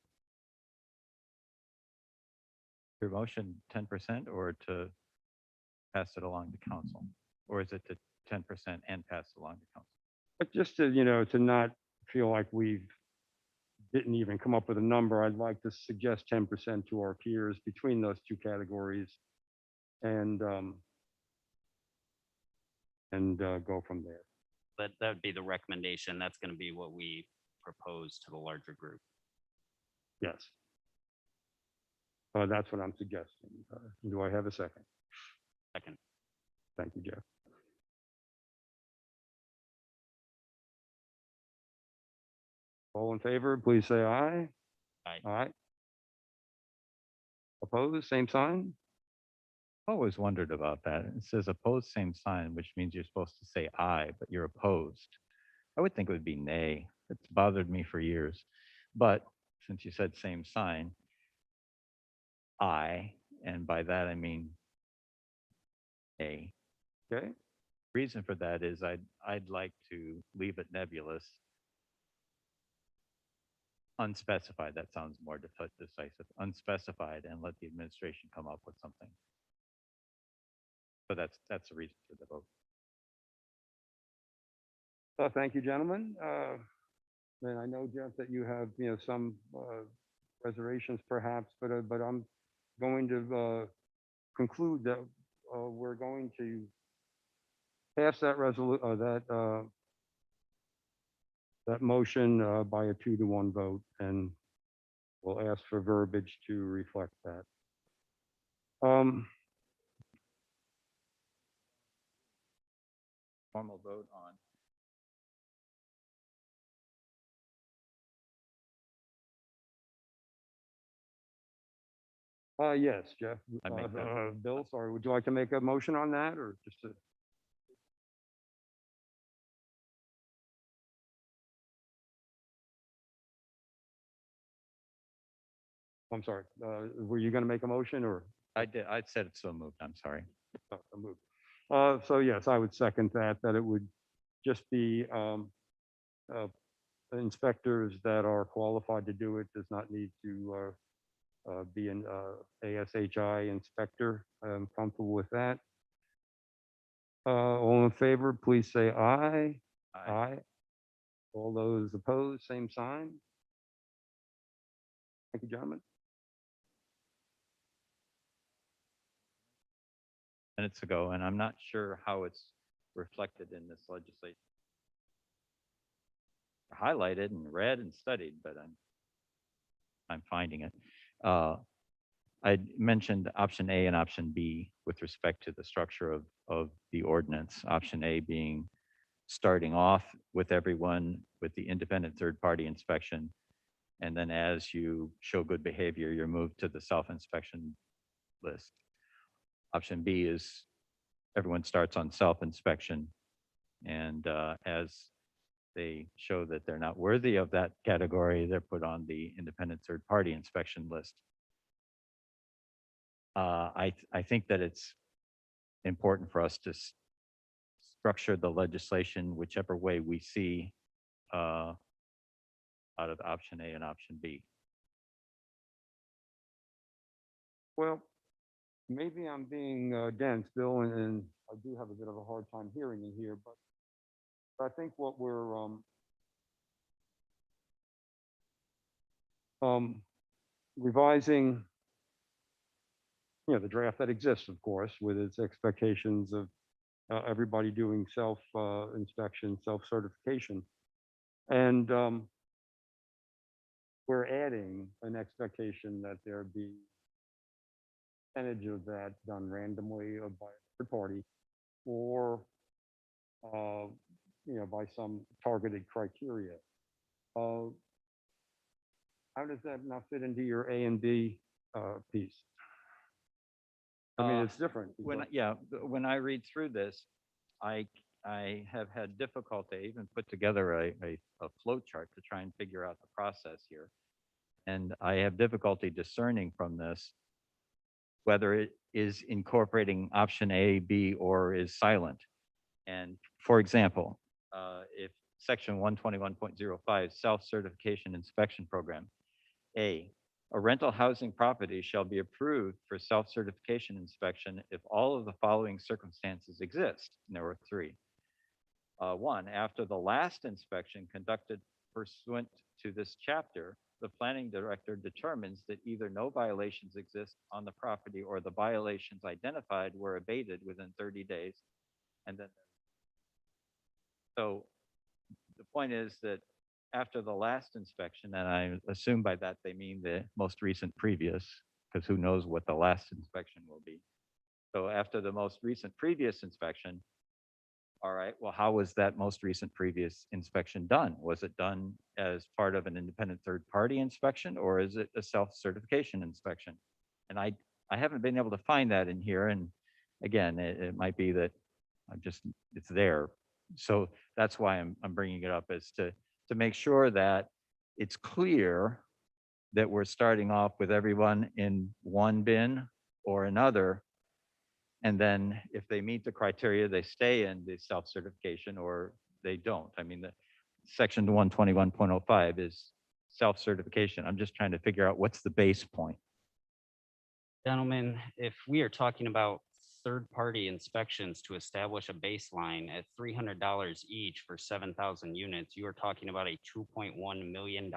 Your motion 10% or to pass it along to council? Or is it to 10% and pass it along to council? But just to, you know, to not feel like we didn't even come up with a number, I'd like to suggest 10% to our peers between those two categories and go from there. That would be the recommendation. That's going to be what we propose to the larger group. Yes. That's what I'm suggesting. Do I have a second? Second. Thank you, Jeff. All in favor, please say aye. Aye. Aye. Opposed, same sign? Always wondered about that. It says opposed, same sign, which means you're supposed to say aye, but you're opposed. I would think it would be nay. It's bothered me for years. But since you said same sign, aye, and by that I mean nay. Okay, Reason for that is I'd like to leave it nebulous. Unspecified, that sounds more decisive. Unspecified, and let the administration come up with something. So that's the reason for the vote. thank you, gentlemen. And I know, Jeff, that you have, you know, some reservations perhaps, but I'm going to conclude that we're going to pass that that motion by a 2-to-1 vote, and we'll ask for verbiage to reflect that. Formal vote on. Yes, Jeff. I make that. Bill, sorry, would you like to make a motion on that, or just a? I'm sorry, were you going to make a motion, or? I did. I said it's so moved. I'm sorry. Oh, so moved. So yes, I would second that it would just be inspectors that are qualified to do it, does not need to be an ASHI inspector. I'm comfortable with that. All in favor, please say aye. Aye. All those opposed, same sign. Thank you, gentlemen. Minutes ago, and I'm not sure how it's reflected in this legislation. Highlighted and read and studied, but I'm finding it. I mentioned option A and option B with respect to the structure of the ordinance. Option A being starting off with everyone with the independent third-party inspection, and then as you show good behavior, you're moved to the self-inspection list. Option B is everyone starts on self-inspection, and as they show that they're not worthy of that category, they're put on the independent third-party inspection list. I think that it's important for us to structure the legislation whichever way we see out of option A and option B. Well, maybe I'm being dense, Bill, and I do have a bit of a hard time hearing in here, but I think what we're revising, the draft that exists, of course, with its expectations of everybody doing self inspection, self-certification. And we're adding an expectation that there be percentage of that done randomly or by a third party or by some targeted criteria. How does that not fit into your A and B piece? I mean, it's different. When I read through this, I have had difficulty. I even put together a flow chart to try and figure out the process here. And I have difficulty discerning from this whether it is incorporating option A, B, or is silent. And for example, if section 121.05 self-certification inspection program, A rental housing property shall be approved for self-certification inspection if all of the following circumstances exist. And there were three. One, after the last inspection conducted pursuant to this chapter, the planning director determines that either no violations exist on the property or the violations identified were abated within 30 days. And then, so the point is that after the last inspection, and I assume by that they mean the most recent previous, because who knows what the last inspection will be. So after the most recent previous inspection, all right, well, how was that most recent previous inspection done? Was it done as part of an independent third-party inspection, or is it a self-certification inspection? And I haven't been able to find that in here. And again, it might be that it's there. So that's why I'm bringing it up, is to make sure that it's clear that we're starting off with everyone in one bin or another. And then if they meet the criteria, they stay in the self-certification or they don't. I mean, the section 121.05 is self-certification. I'm just trying to figure out what's the base point. Gentlemen, if we are talking about third-party inspections to establish a baseline at $300 each for 7,000 units, you are talking about a $2.1 million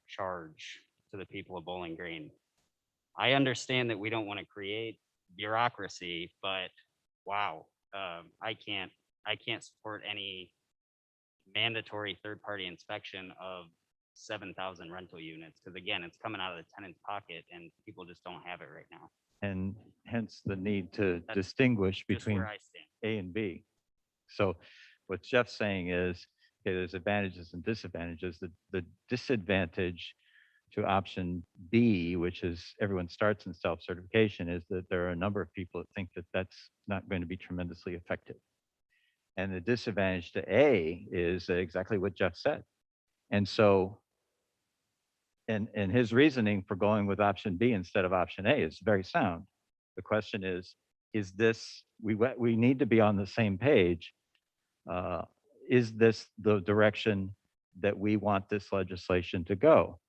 charge to the people of Bowling Green. I understand that we don't want to create bureaucracy, but wow, I can't support any mandatory third-party inspection of 7,000 rental units, because again, it's coming out of the tenant's pocket and people just don't have it right now. And hence the need to distinguish Just between where I stand. A and B. So what Jeff's saying is, okay, there's advantages and disadvantages. The disadvantage to option B, which is everyone starts in self-certification, is that there are a number of people that think that that's not going to be tremendously effective. And the disadvantage to A is exactly what Jeff said. And so, and his reasoning for going with option B instead of option A is very sound. The question is this, we need to be on the same page. Is this the direction that we want this legislation to go?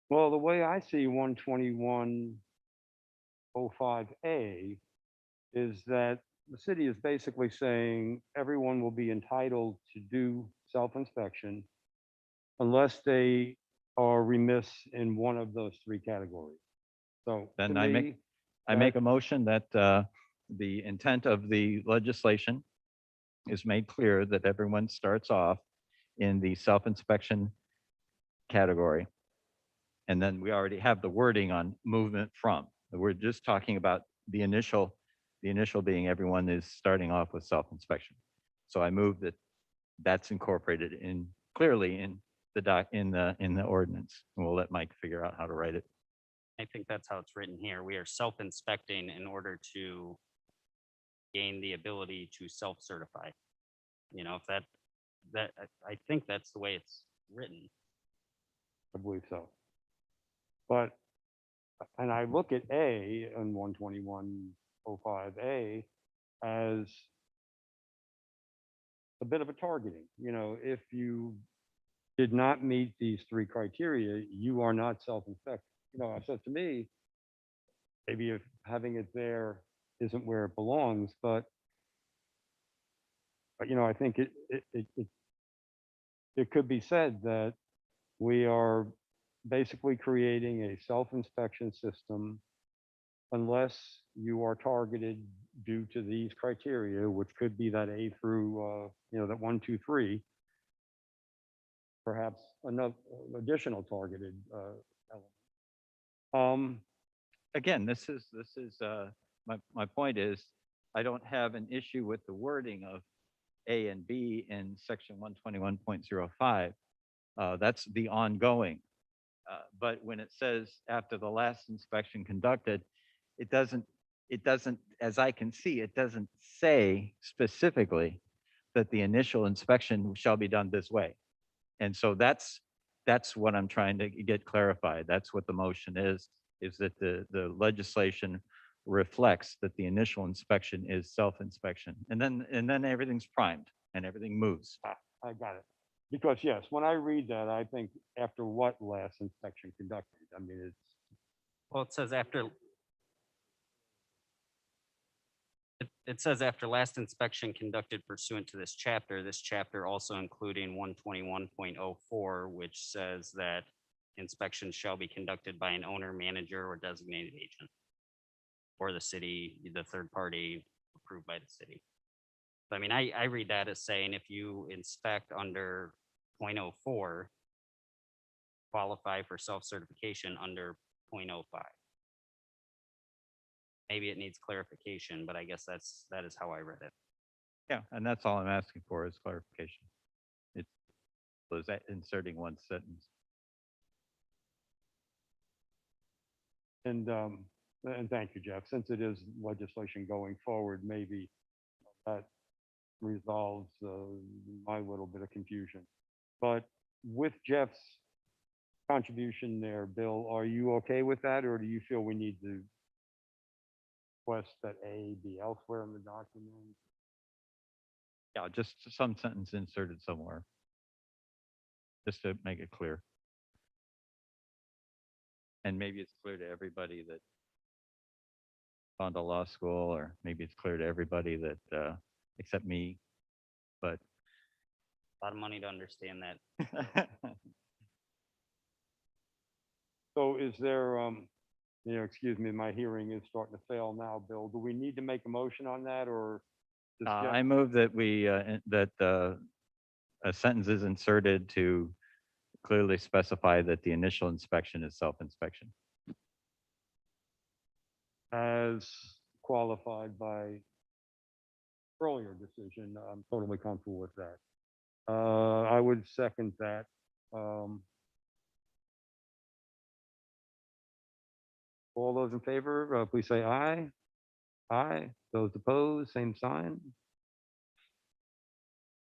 Well, the way I see 121.05A is that the city is basically saying everyone will be entitled to do self-inspection unless they are remiss in one of those three categories. So Then to I me, make a motion that the intent of the legislation is made clear, that everyone starts off in the self-inspection category. And then we already have the wording on movement from. We're just talking about the initial being everyone is starting off with self-inspection. So I move that that's incorporated in clearly in the ordinance. And we'll let Mike figure out how to write it. I think that's how it's written here. We are self-inspecting in order to gain the ability to self-certify. You know, if I think that's the way it's written. I believe so. But, and I look at A in 12105A as a bit of a targeting. You know, if you did not meet these three criteria, you are not self-inspected. You know, so to me, maybe if having it there isn't where it belongs, but you know, I think it could be said that we are basically creating a self-inspection system unless you are targeted due to these criteria, which could be that A through, you know, that 1, 2, 3, perhaps another additional targeted element. Again, my point is, I don't have an issue with the wording of A and B in section 121.05. That's the ongoing. But when it says after the last inspection conducted, it doesn't, as I can see, it doesn't say specifically that the initial inspection shall be done this way. And so that's what I'm trying to get clarified. That's what the motion is that the legislation reflects that the initial inspection is self-inspection. And then everything's primed and everything moves. I got it. Because yes, when I read that, I think after what last inspection conducted? I mean, it's, Well, it says it says after last inspection conducted pursuant to this chapter also including 121.04, which says that inspections shall be conducted by an owner, manager, or designated agent, or the city, the third party approved by the city. So, I mean, I read that as saying if you inspect under 0.04, qualify for self-certification under 0.05. Maybe it needs clarification, but I guess that is how I read it. Yeah, and that's all I'm asking for is clarification. It was inserting one sentence. and thank you, Jeff. Since it is legislation going forward, maybe that resolves my little bit of confusion. But with Jeff's contribution there, Bill, are you okay with that, or do you feel we need to request that A be elsewhere in the document? Yeah, just some sentence inserted somewhere, just to make it clear. And maybe it's clear to everybody that gone to law school, or maybe it's clear to everybody that except me, but A lot of money to understand that. So is there, you know, excuse me, my hearing is starting to fail now, Bill. Do we need to make a motion on that, or? does Jeff- I move that a sentence is inserted to clearly specify that the initial inspection is self-inspection. As qualified by earlier decision, I'm totally comfortable with that. I would second that. All those in favor, please say aye. Aye. Those opposed, same sign.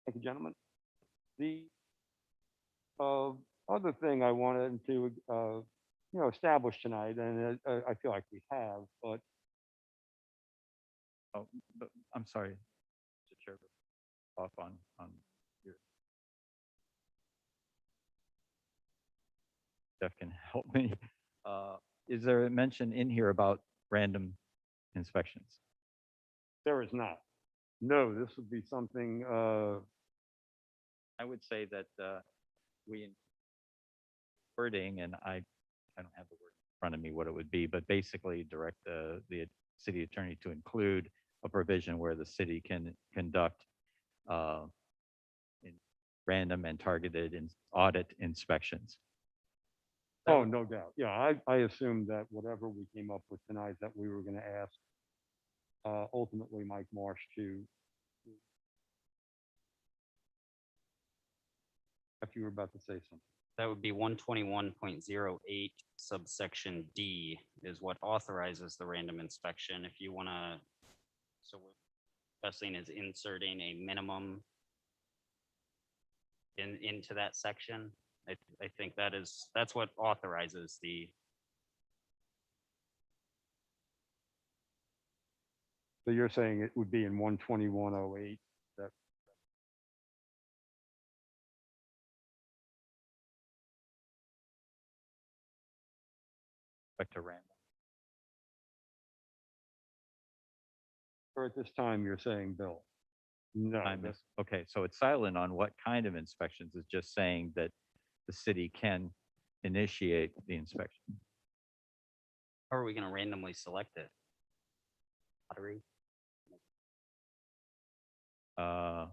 Thank you, gentlemen. The other thing I wanted to, you know, establish tonight, and I feel like we have, but Oh, but I'm sorry, Mr. Chair, off on your. Jeff can help me. Is there a mention in here about random inspections? there is not. No, this would be something, I would say that we wording, and I don't have the word in front of me what it would be, but basically direct the city attorney to include a provision where the city can conduct in random and targeted audit inspections. oh, no doubt. Yeah, I assumed that whatever we came up with tonight, that we were going to ask ultimately Mike Marsh to, if you were about to say something. That would be 121.08 subsection D is what authorizes the random inspection. If you want to, so what Wrestling is inserting a minimum into that section. I think that's what authorizes the, So you're saying it would be in 12108, that, Back to random. or at this time, you're saying, Bill? No, Time that's, is- Okay, so it's silent on what kind of inspections. It's just saying that the city can initiate the inspection. how are we going to randomly select it? Lottery? Uh,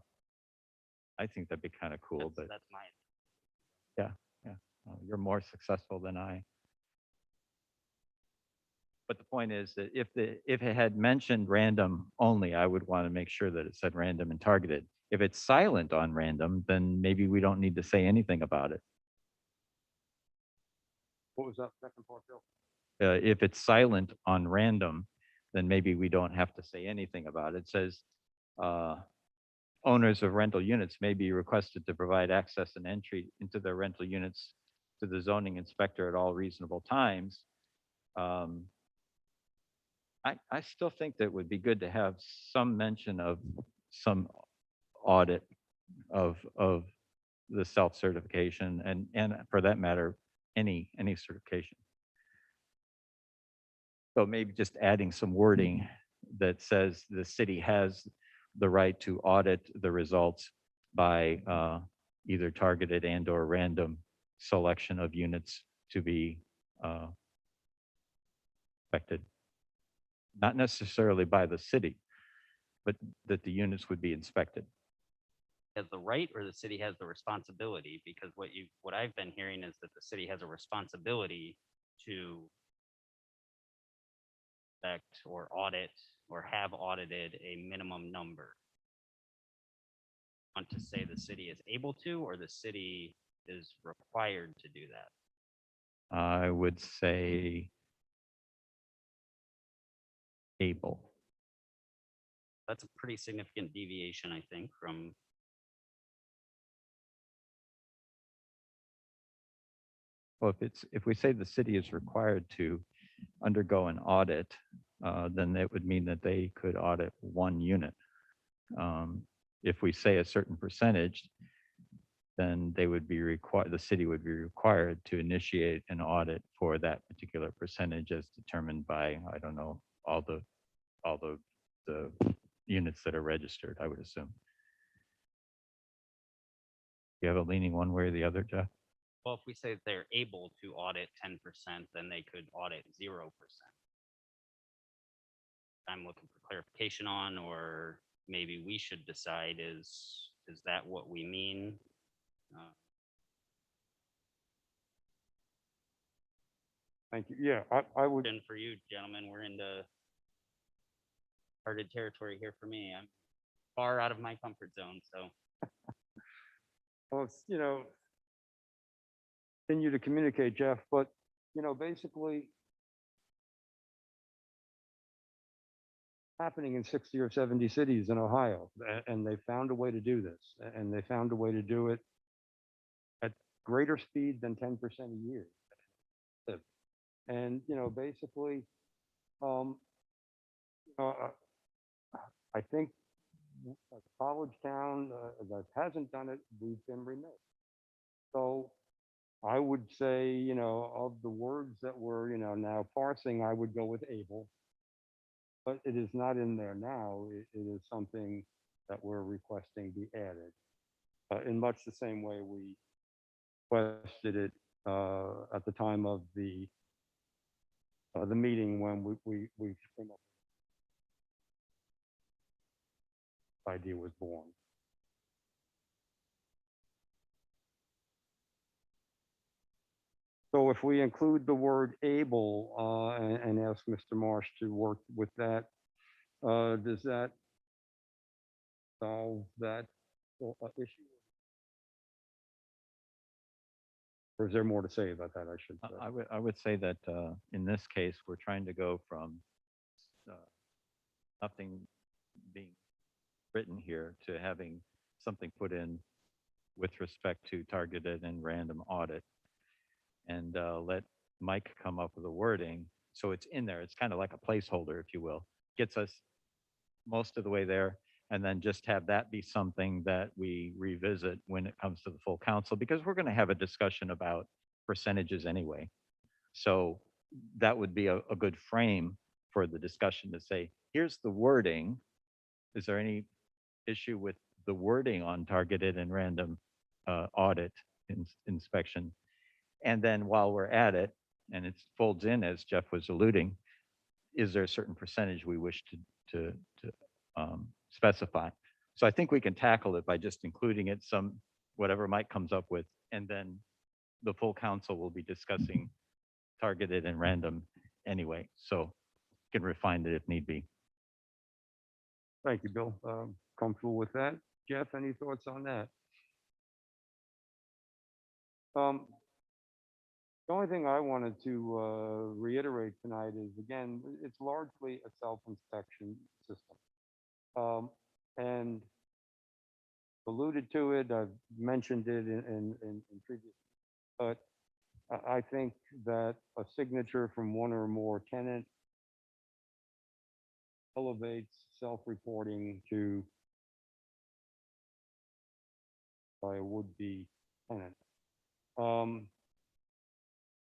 I think that'd be kind of cool, but That's my, you're more successful than I. But the point is that if it had mentioned random only, I would want to make sure that it said random and targeted. If it's silent on random, then maybe we don't need to say anything about it. what was that second part, Bill? If it's silent on random, then maybe we don't have to say anything about it. It says, owners of rental units may be requested to provide access and entry into their rental units to the zoning inspector at all reasonable times. I still think that it would be good to have some mention of some audit of the self-certification and for that matter, any certification. So maybe just adding some wording that says the city has the right to audit the results by either targeted and or random selection of units to be inspected. Not necessarily by the city, but that the units would be inspected. has the right or the city has the responsibility? Because what I've been hearing is that the city has a responsibility to inspect or audit or have audited a minimum number. Want to say the city is able to, or the city is required to do that? I would say able. That's a pretty significant deviation, I think, from, Well, if we say the city is required to undergo an audit, then that would mean that they could audit one unit. If we say a certain percentage, then they would be required, the city would be required to initiate an audit for that particular percentage as determined by, I don't know, all the units that are registered, I would assume. You have a leaning one way or the other, Jeff? well, if we say that they're able to audit 10%, then they could audit 0%. I'm looking for clarification on, or maybe we should decide, is that what we mean? Thank you. Yeah, I would, And for you, gentlemen, we're into uncharted territory here for me. I'm far out of my comfort zone, so. well, it's, continue to communicate, Jeff, but, basically happening in 60 or 70 cities in Ohio, and they found a way to do this, and they found a way to do it at greater speed than 10% a year. And, basically, uh, I think a college town that hasn't done it, we've been remiss. So I would say, of the words that we're, now parsing, I would go with able. But it is not in there now. It is something that we're requesting be added. In much the same way we requested it at the time of the meeting when we came up, this idea was born. So if we include the word able and ask Mr. Marsh to work with that, does that solve that issue? Or is there more to say about that, I should say? I would say that in this case, we're trying to go from nothing being written here to having something put in with respect to targeted and random audit, and let Mike come up with a wording. So it's in there. It's kind of like a placeholder, if you will. Gets us most of the way there, and then just have that be something that we revisit when it comes to the full council, because we're going to have a discussion about percentages anyway. So that would be a good frame for the discussion to say, here's the wording. Is there any issue with the wording on targeted and random audit inspection? And then while we're at it, and it folds in as Jeff was alluding, is there a certain percentage we wish to specify? So I think we can tackle it by just including it, whatever Mike comes up with, and then the full council will be discussing targeted and random anyway. So can refine it if need be. Thank you, Bill. Comfortable with that? Jeff, any thoughts on that? The only thing I wanted to reiterate tonight is, again, it's largely a self-inspection system. And alluded to it, I've mentioned it in previous, but I think that a signature from one or more tenant elevates self-reporting to by a would-be tenant.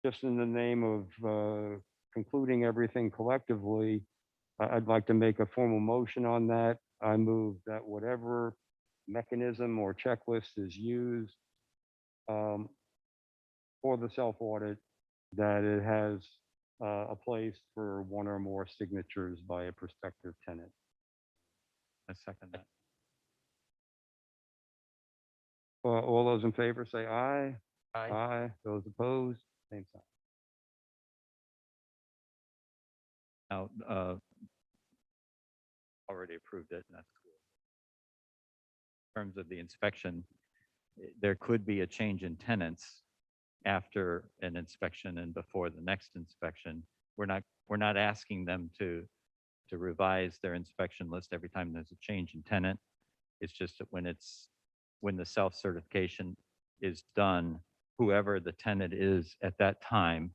Just in the name of concluding everything collectively, I'd like to make a formal motion on that. I move that whatever mechanism or checklist is used for the self-audit, that it has a place for one or more signatures by a prospective tenant. I second that. All those in favor say aye. Aye. Aye. Those opposed, same sign. Now, already approved it, and that's cool. In terms of the inspection, there could be a change in tenants after an inspection and before the next inspection. We're not asking them to revise their inspection list every time there's a change in tenant. It's just that when the self-certification is done, whoever the tenant is at that time,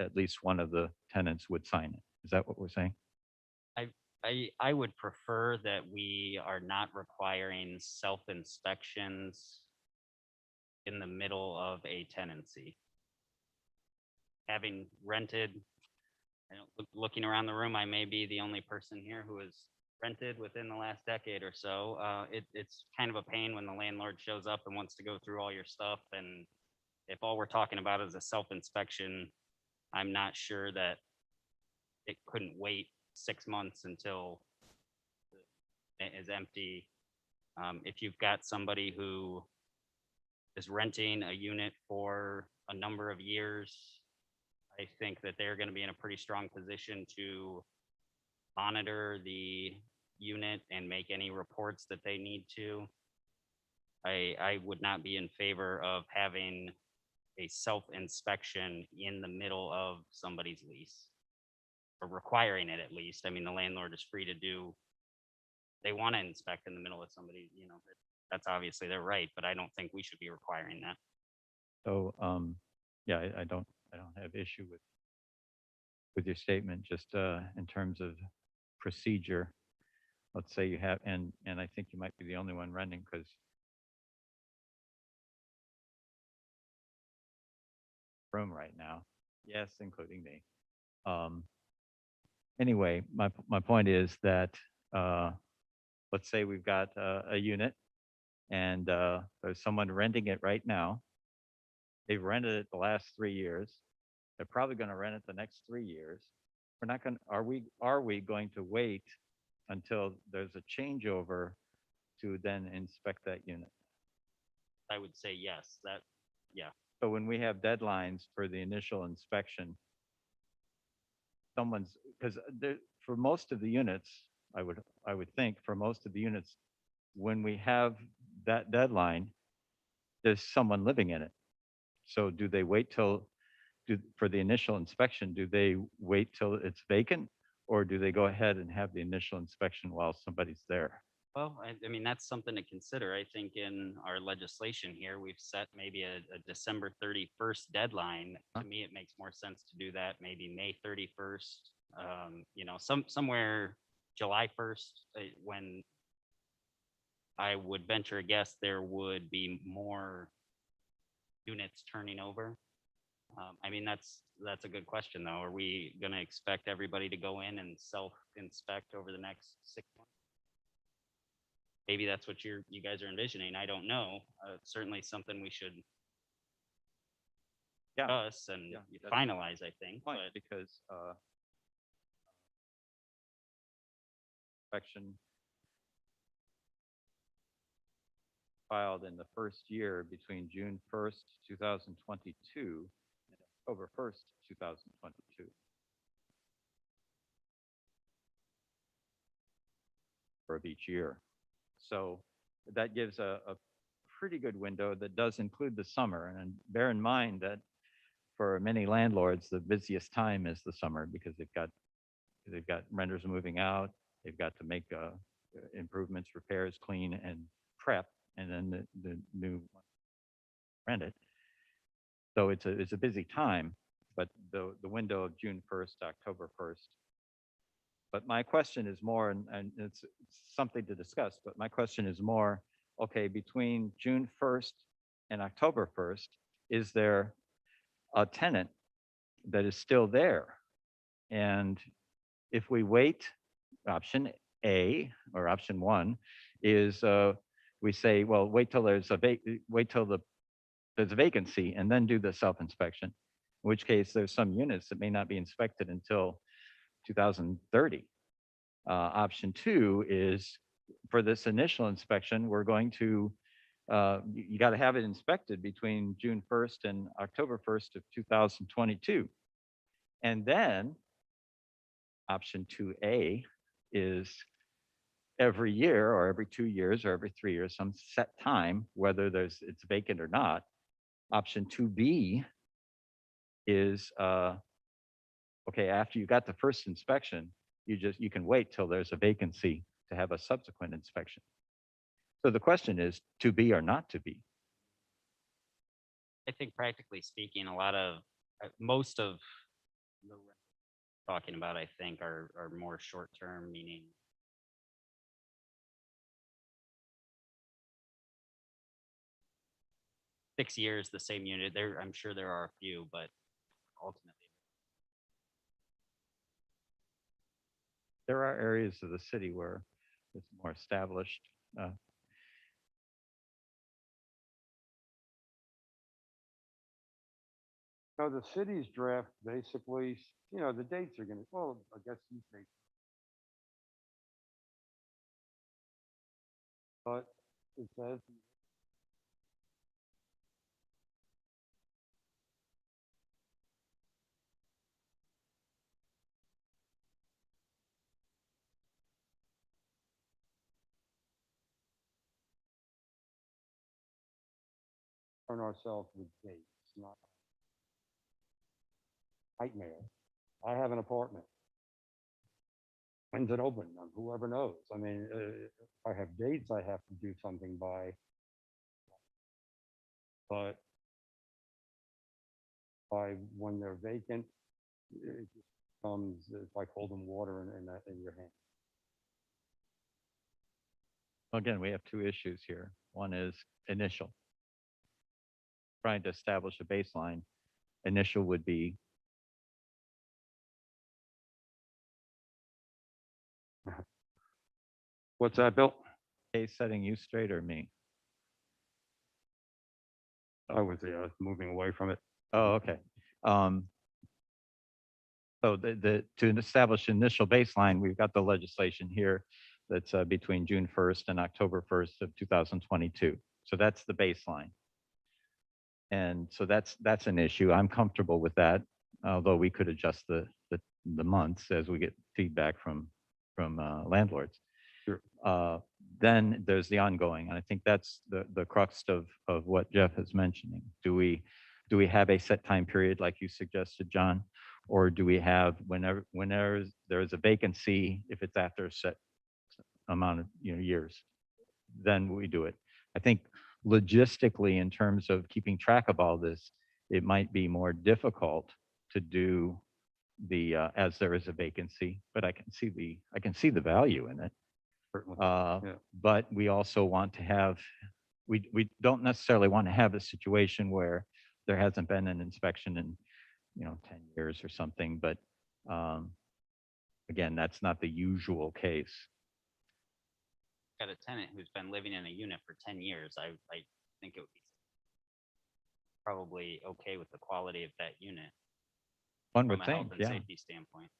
at least one of the tenants would sign it. Is that what we're saying? I would prefer that we are not requiring self-inspections in the middle of a tenancy. Having rented, looking around the room, I may be the only person here who has rented within the last decade or so. It's kind of a pain when the landlord shows up and wants to go through all your stuff. And if all we're talking about is a self-inspection, I'm not sure that it couldn't wait 6 months until it is empty. If you've got somebody who is renting a unit for a number of years, I think that they're going to be in a pretty strong position to monitor the unit and make any reports that they need to. I would not be in favor of having a self-inspection in the middle of somebody's lease, or requiring it at least. I mean, the landlord is free to do, they want to inspect in the middle of somebody, that's obviously their right, but I don't think we should be requiring that. So, yeah, I don't have issue with your statement, just in terms of procedure. Let's say you have, and I think you might be the only one renting, because room right now. Yes, including me. Anyway, my point is that let's say we've got a unit, and there's someone renting it right now. They've rented it the last 3 years. They're probably going to rent it the next 3 years. We're not going. Are we going to wait until there's a changeover to then inspect that unit? I would say yes. Yeah. So when we have deadlines for the initial inspection, because for most of the units, I would think for most of the units, when we have that deadline, there's someone living in it. So do they wait for the initial inspection, do they wait till it's vacant, or do they go ahead and have the initial inspection while somebody's there? Well, I mean, that's something to consider. I think in our legislation here, we've set maybe a December 31st deadline. Huh? To me, it makes more sense to do that, maybe May 31st. You know, somewhere July 1st, when I would venture a guess there would be more units turning over. I mean, that's a good question, though. Are we going to expect everybody to go in and self-inspect over the next 6 months? Maybe that's what you guys are envisioning. I don't know. Certainly something we should Yeah, discuss and yeah, that's finalize, I think. point, But because inspection filed in the first year between June 1st, 2022 and October 1st, 2022. Of each year. So that gives a pretty good window that does include the summer. And bear in mind that for many landlords, the busiest time is the summer because they've got renters moving out, they've got to make improvements, repairs, clean, and prep, and then the new rent it. So it's a busy time, but the window of June 1st, October 1st. But my question is more, and it's something to discuss, but my question is more, okay, between June 1st and October 1st, is there a tenant that is still there? And if we wait, option A or option one is we say, well, wait till there's a vacancy and then do the self-inspection, in which case there's some units that may not be inspected until 2030. Option two is for this initial inspection, we're going to, you got to have it inspected between June 1st and October 1st of 2022. And then option 2A is every year or every 2 years or every 3 years, some set time, whether it's vacant or not. Option 2B is, okay, after you got the first inspection, you can wait till there's a vacancy to have a subsequent inspection. So the question is to be or not to be. I think practically speaking, most of the talking about, I think, are more short term, meaning six years, the same unit. I'm sure there are a few, but ultimately. There are areas of the city where it's more established. Now, the city's draft basically, the dates are gonna, well, I guess these dates. But it says on ourselves with dates, not nightmare. I have an apartment. When's it open? Whoever knows. I mean, if I have dates I have to do something by, but by when they're vacant, it just comes, it's like holding water in your hand. Again, we have two issues here. One is initial, trying to establish a baseline. Initial would be What's that, Bill? case setting you straight or me? I was moving away from it. Oh, okay. So to establish initial baseline, we've got the legislation here that's between June 1st and October 1st of 2022. So that's the baseline. And so that's an issue. I'm comfortable with that, although we could adjust the months as we get feedback from landlords. Sure. Then there's the ongoing, and I think that's the crux of what Jeff is mentioning. Do we have a set time period like you suggested, John, or do we have whenever there's a vacancy, if it's after a set amount of, years, then we do it. I think logistically, in terms of keeping track of all this, it might be more difficult to do the as there is a vacancy, but I can see the value in it. Certainly. But we also want to have, we don't necessarily want to have a situation where there hasn't been an inspection in 10 years or something, but again, that's not the usual case. Got a tenant who's been living in a unit for 10 years. I think it would be probably okay with the quality of that unit One from would a think, health and yeah, safety standpoint.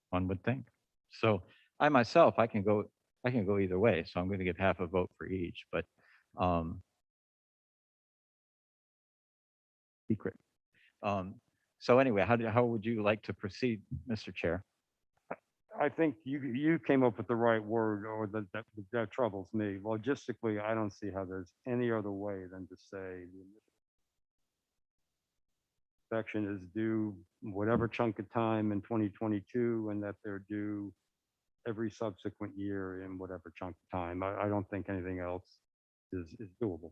one would think. So I myself, I can go either way. So I'm going to give half a vote for each, but secret. So anyway, how would you like to proceed, Mr. Chair? I think you came up with the right word, or that troubles me. Logistically, I don't see how there's any other way than to say the inspection is due whatever chunk of time in 2022, and that they're due every subsequent year in whatever chunk of time. I don't think anything else is doable.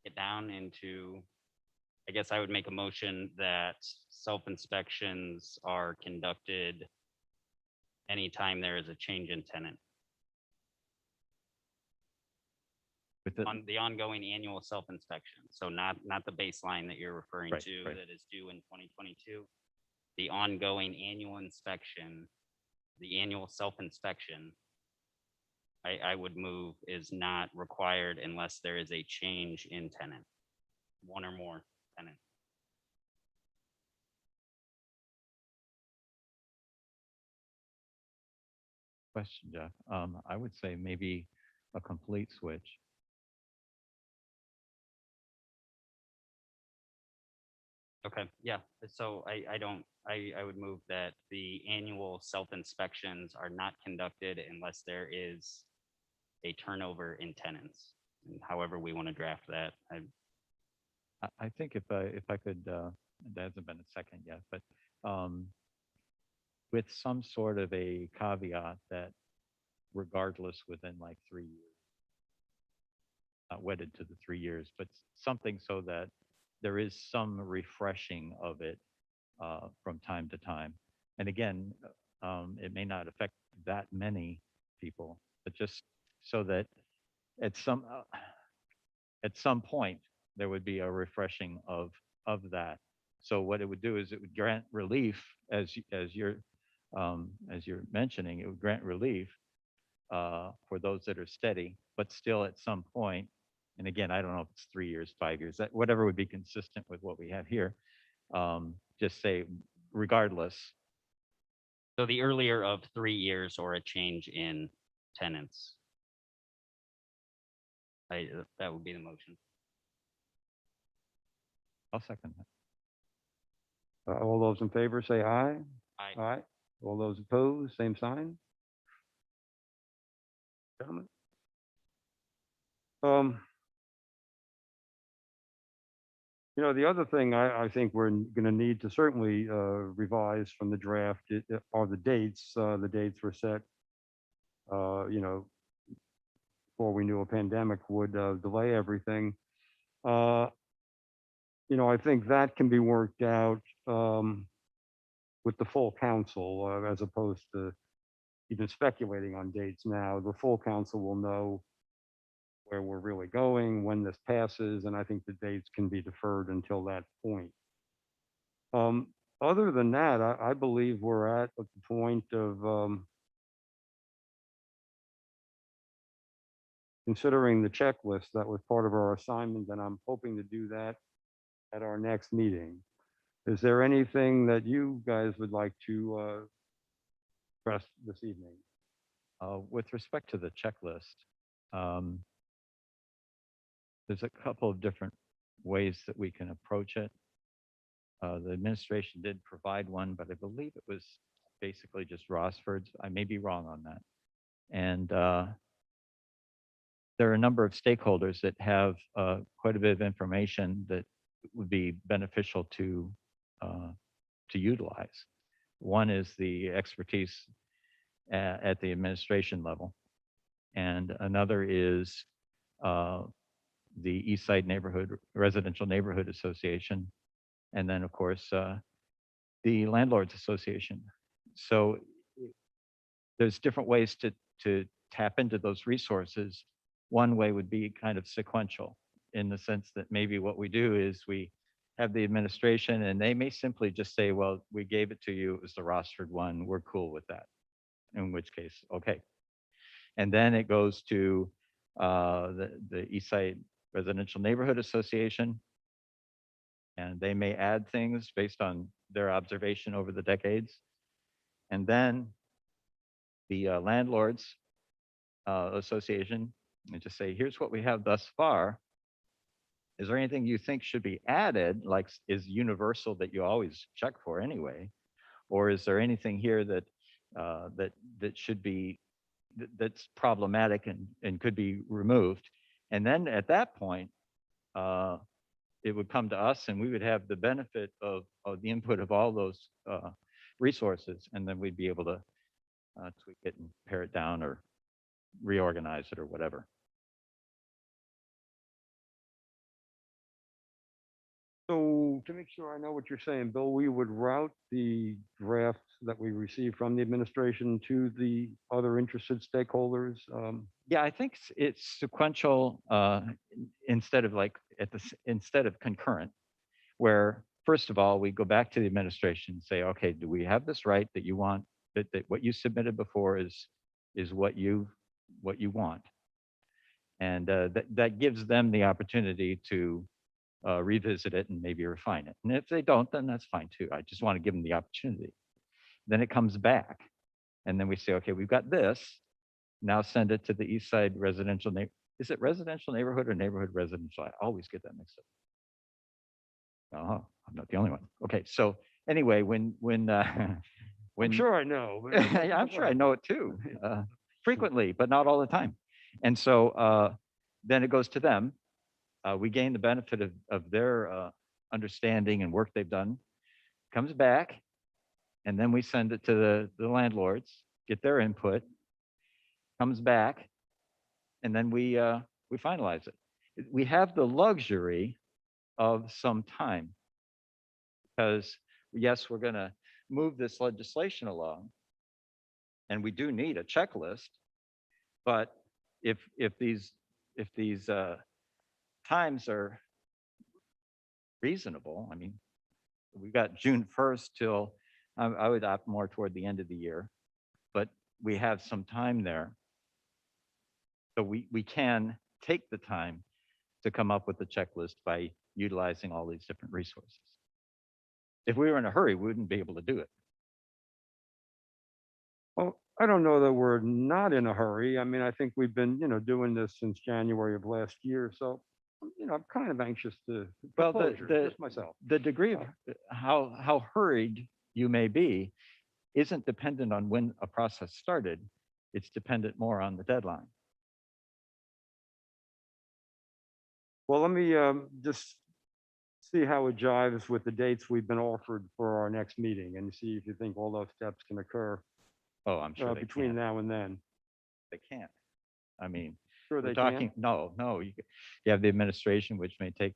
Get down into, I guess I would make a motion that self-inspections are conducted anytime there is a change in tenant. With it, On the ongoing annual self-inspection. So not the baseline that you're referring Right, to right. that is due in 2022. The ongoing annual inspection, the annual self-inspection, I would move is not required unless there is a change in tenant, one or more tenants. question, Jeff. I would say maybe a complete switch. Okay, yeah, so I would move that the annual self-inspections are not conducted unless there is a turnover in tenants. And however we want to draft that, I think if I could, there hasn't been a second yet, but with some sort of a caveat that regardless within like 3 years, not wedded to the 3 years, but something so that there is some refreshing of it from time to time. And again, it may not affect that many people, but just so that at some point there would be a refreshing of that. So what it would do is it would grant relief, as you're mentioning, it would grant relief for those that are steady, but still at some point, and again, I don't know if it's 3 years, 5 years, that whatever would be consistent with what we have here. Just say, regardless, so the earlier of 3 years or a change in tenants. That would be the motion. I'll second that. All those in favor say aye. Aye. Aye. All those opposed, same sign. Gentlemen. The other thing I think we're going to need to certainly revise from the draft are the dates. The dates were set, before we knew a pandemic would delay everything. I think that can be worked out with the full council as opposed to even speculating on dates now. The full council will know where we're really going when this passes, and I think the dates can be deferred until that point. Other than that, I believe we're at the point of considering the checklist that was part of our assignment, and I'm hoping to do that at our next meeting. Is there anything that you guys would like to address this evening? With respect to the checklist, there's a couple of different ways that we can approach it. The administration did provide one, but I believe it was basically just Rossford's. I may be wrong on that. And there are a number of stakeholders that have quite a bit of information that would be beneficial to utilize. One is the expertise at the administration level, and another is uh, the East Side Neighborhood Residential Neighborhood Association, and then of course the Landlords Association. So there's different ways to tap into those resources. One way would be kind of sequential, in the sense that maybe what we do is we have the administration and they may simply just say, well, we gave it to you, it was the rostered one, we're cool with that. In which case, okay. And then it goes to the East Side Residential Neighborhood Association, and they may add things based on their observation over the decades. And then the Landlords Association, and just say, here's what we have thus far. Is there anything you think should be added, like is universal that you always check for anyway? Or is there anything here that that should be that's problematic and could be removed? And then at that point, it would come to us, and we would have the benefit of the input of all those resources, and then we'd be able to tweak it and pare it down or reorganize it or whatever. So to make sure I know what you're saying, Bill, we would route the drafts that we receive from the administration to the other interested stakeholders. Yeah, I think it's sequential instead of like instead of concurrent, where first of all we go back to the administration and say, okay, do we have this right that you want, that what you submitted before is what you want, and that gives them the opportunity to revisit it and maybe refine it. And if they don't, then that's fine too. I just want to give them the opportunity. Then it comes back, and then we say, okay, we've got this. Now send it to the East Side Residential Is it residential neighborhood or neighborhood residential? I always get that mixed up. Oh, I'm not the only one. Okay, so anyway, when I'm sure I know. but- yeah, I'm sure I know it too, frequently, but not all the time. And so then it goes to them. We gain the benefit of their understanding and work they've done. Comes back, and then we send it to the landlords, get their input. Comes back, and then we finalize it. We have the luxury of some time, because yes, we're going to move this legislation along, and we do need a checklist. But if these times are reasonable, I mean, we've got June 1st till I would opt more toward the end of the year, but we have some time there. So we can take the time to come up with a checklist by utilizing all these different resources. If we were in a hurry, we wouldn't be able to do it. Well, I don't know that we're not in a hurry. I mean, I think we've been, doing this since January of last year. So, I'm kind of anxious to, Well, for closure, just myself. the degree of how hurried you may be isn't dependent on when a process started. It's dependent more on the deadline. Well, let me just see how it jives with the dates we've been offered for our next meeting, and see if you think all those steps can occur Oh, I'm sure they between can't. now and then. They can't. I mean, Sure we're they talking, can. no, you have the administration, which may take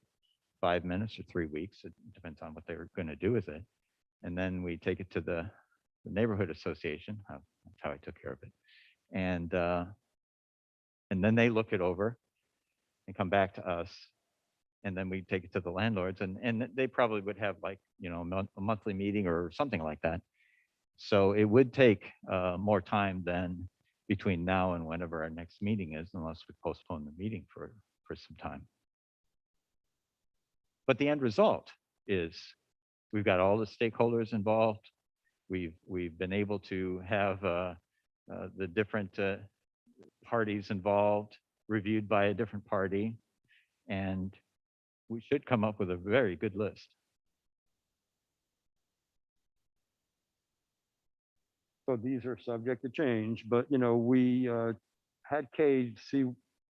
5 minutes or 3 weeks. It depends on what they're going to do with it. And then we take it to the neighborhood association. That's how I took care of it. And then they look it over and come back to us. And then we take it to the landlords, and they probably would have like, a monthly meeting or something like that. So it would take more time than between now and whenever our next meeting is, unless we postpone the meeting for some time. But the end result is we've got all the stakeholders involved. We've been able to have the different parties involved reviewed by a different party, and we should come up with a very good list. So these are subject to change, but, we had Kay see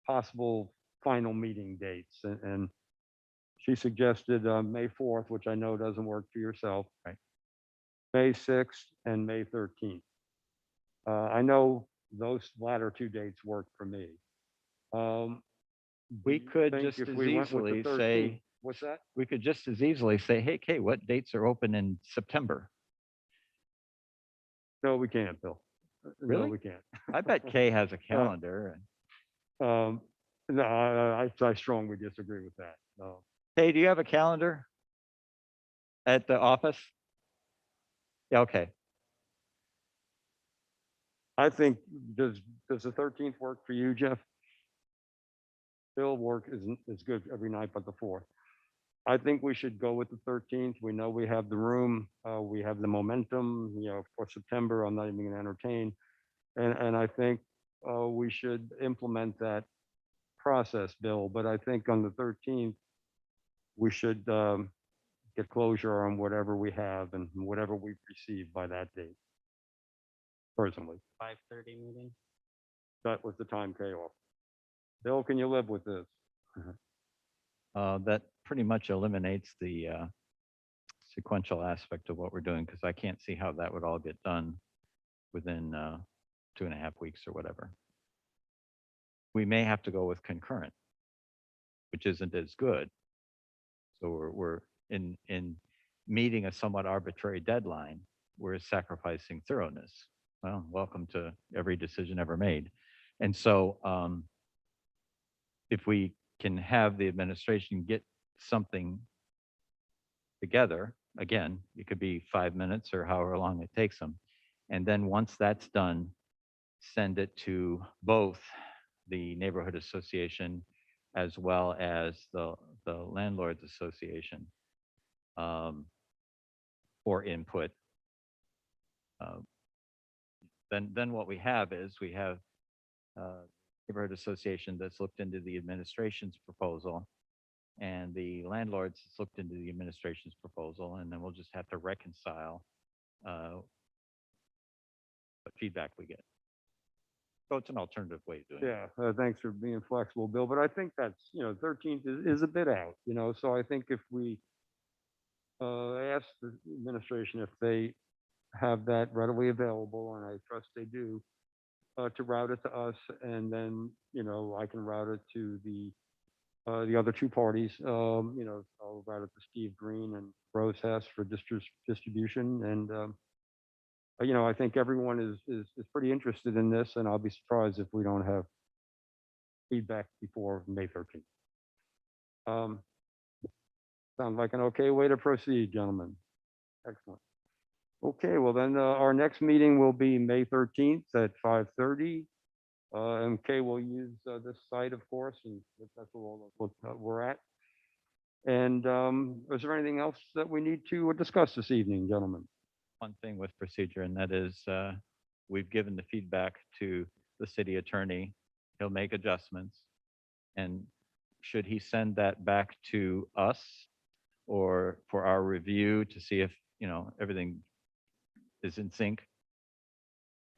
possible final meeting dates, and she suggested May 4th, which I know doesn't work for yourself. Right. May 6th and May 13th. I know those latter two dates work for me. Do We you could think just if as we went with the easily 13th say, What's that? we could just as easily say, hey, Kay, what dates are open in September? No, we can't, Bill. No, Really? we can't. I bet Kay has a calendar. No, I strongly disagree with that. No. Kay, do you have a calendar at the office? Yeah, okay. I think, does the 13th work for you, Jeff? Bill work is good every night but the 4th. I think we should go with the 13th. We know we have the room, we have the momentum, for September. I'm not even gonna entertain. And I think we should implement that process, Bill. But I think on the 13th, we should get closure on whatever we have and whatever we've received by that date. Personally, 5:30 meeting. that was the time payoff. Bill, can you live with this? That pretty much eliminates the sequential aspect of what we're doing, because I can't see how that would all get done within 2.5 weeks or whatever. We may have to go with concurrent, which isn't as good. So we're in meeting a somewhat arbitrary deadline, we're sacrificing thoroughness. Well, welcome to every decision ever made. And so if we can have the administration get something together, again, it could be 5 minutes or however long it takes them. And then once that's done, send it to both the neighborhood association as well as the landlords association for input. Then what we have is we have neighborhood association that's looked into the administration's proposal, and the landlords has looked into the administration's proposal, and then we'll just have to reconcile what feedback we get. So it's an alternative way of doing it. Yeah, thanks for being flexible, Bill. But I think that's, 13th is a bit out, so I think if we ask the administration if they have that readily available, and I trust they do, to route it to us, and then, I can route it to the other two parties. I'll route it to Steve Green and Rose Hess for distribution. And, I think everyone is pretty interested in this, and I'll be surprised if we don't have feedback before May 13th. Sounds like an okay way to proceed, gentlemen. Excellent. Okay, well then, our next meeting will be May 13th at 5:30. MK will use this site, of course, and that's what we're at. And is there anything else that we need to discuss this evening, gentlemen? One thing with procedure, and that is we've given the feedback to the city attorney. He'll make adjustments. And should he send that back to us or for our review to see if, everything is in sync?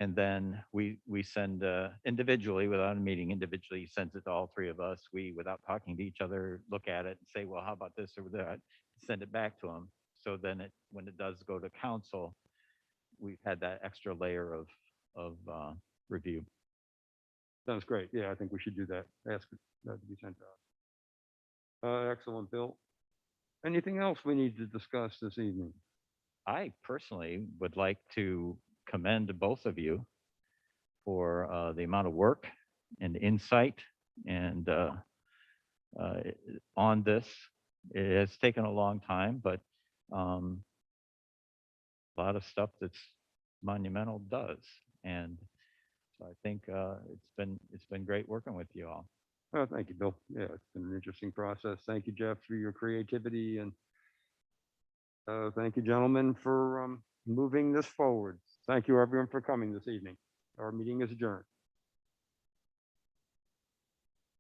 And then we send individually, without a meeting, individually, he sends it to all three of us. We, without talking to each other, look at it and say, well, how about this or that? Send it back to him. So then when it does go to council, we've had that extra layer of review. Sounds great. Yeah, I think we should do that. Ask that to be sent to us. Excellent, Bill. Anything else we need to discuss this evening? I personally would like to commend both of you for the amount of work and insight and on this. It has taken a long time, but a lot of stuff that's monumental does. And so I think it's been great working with you all. Oh, thank you, Bill. Yeah, it's been an interesting process. Thank you, Jeff, for your creativity, and thank you, gentlemen, for moving this forward. Thank you, everyone, for coming this evening. Our meeting is adjourned.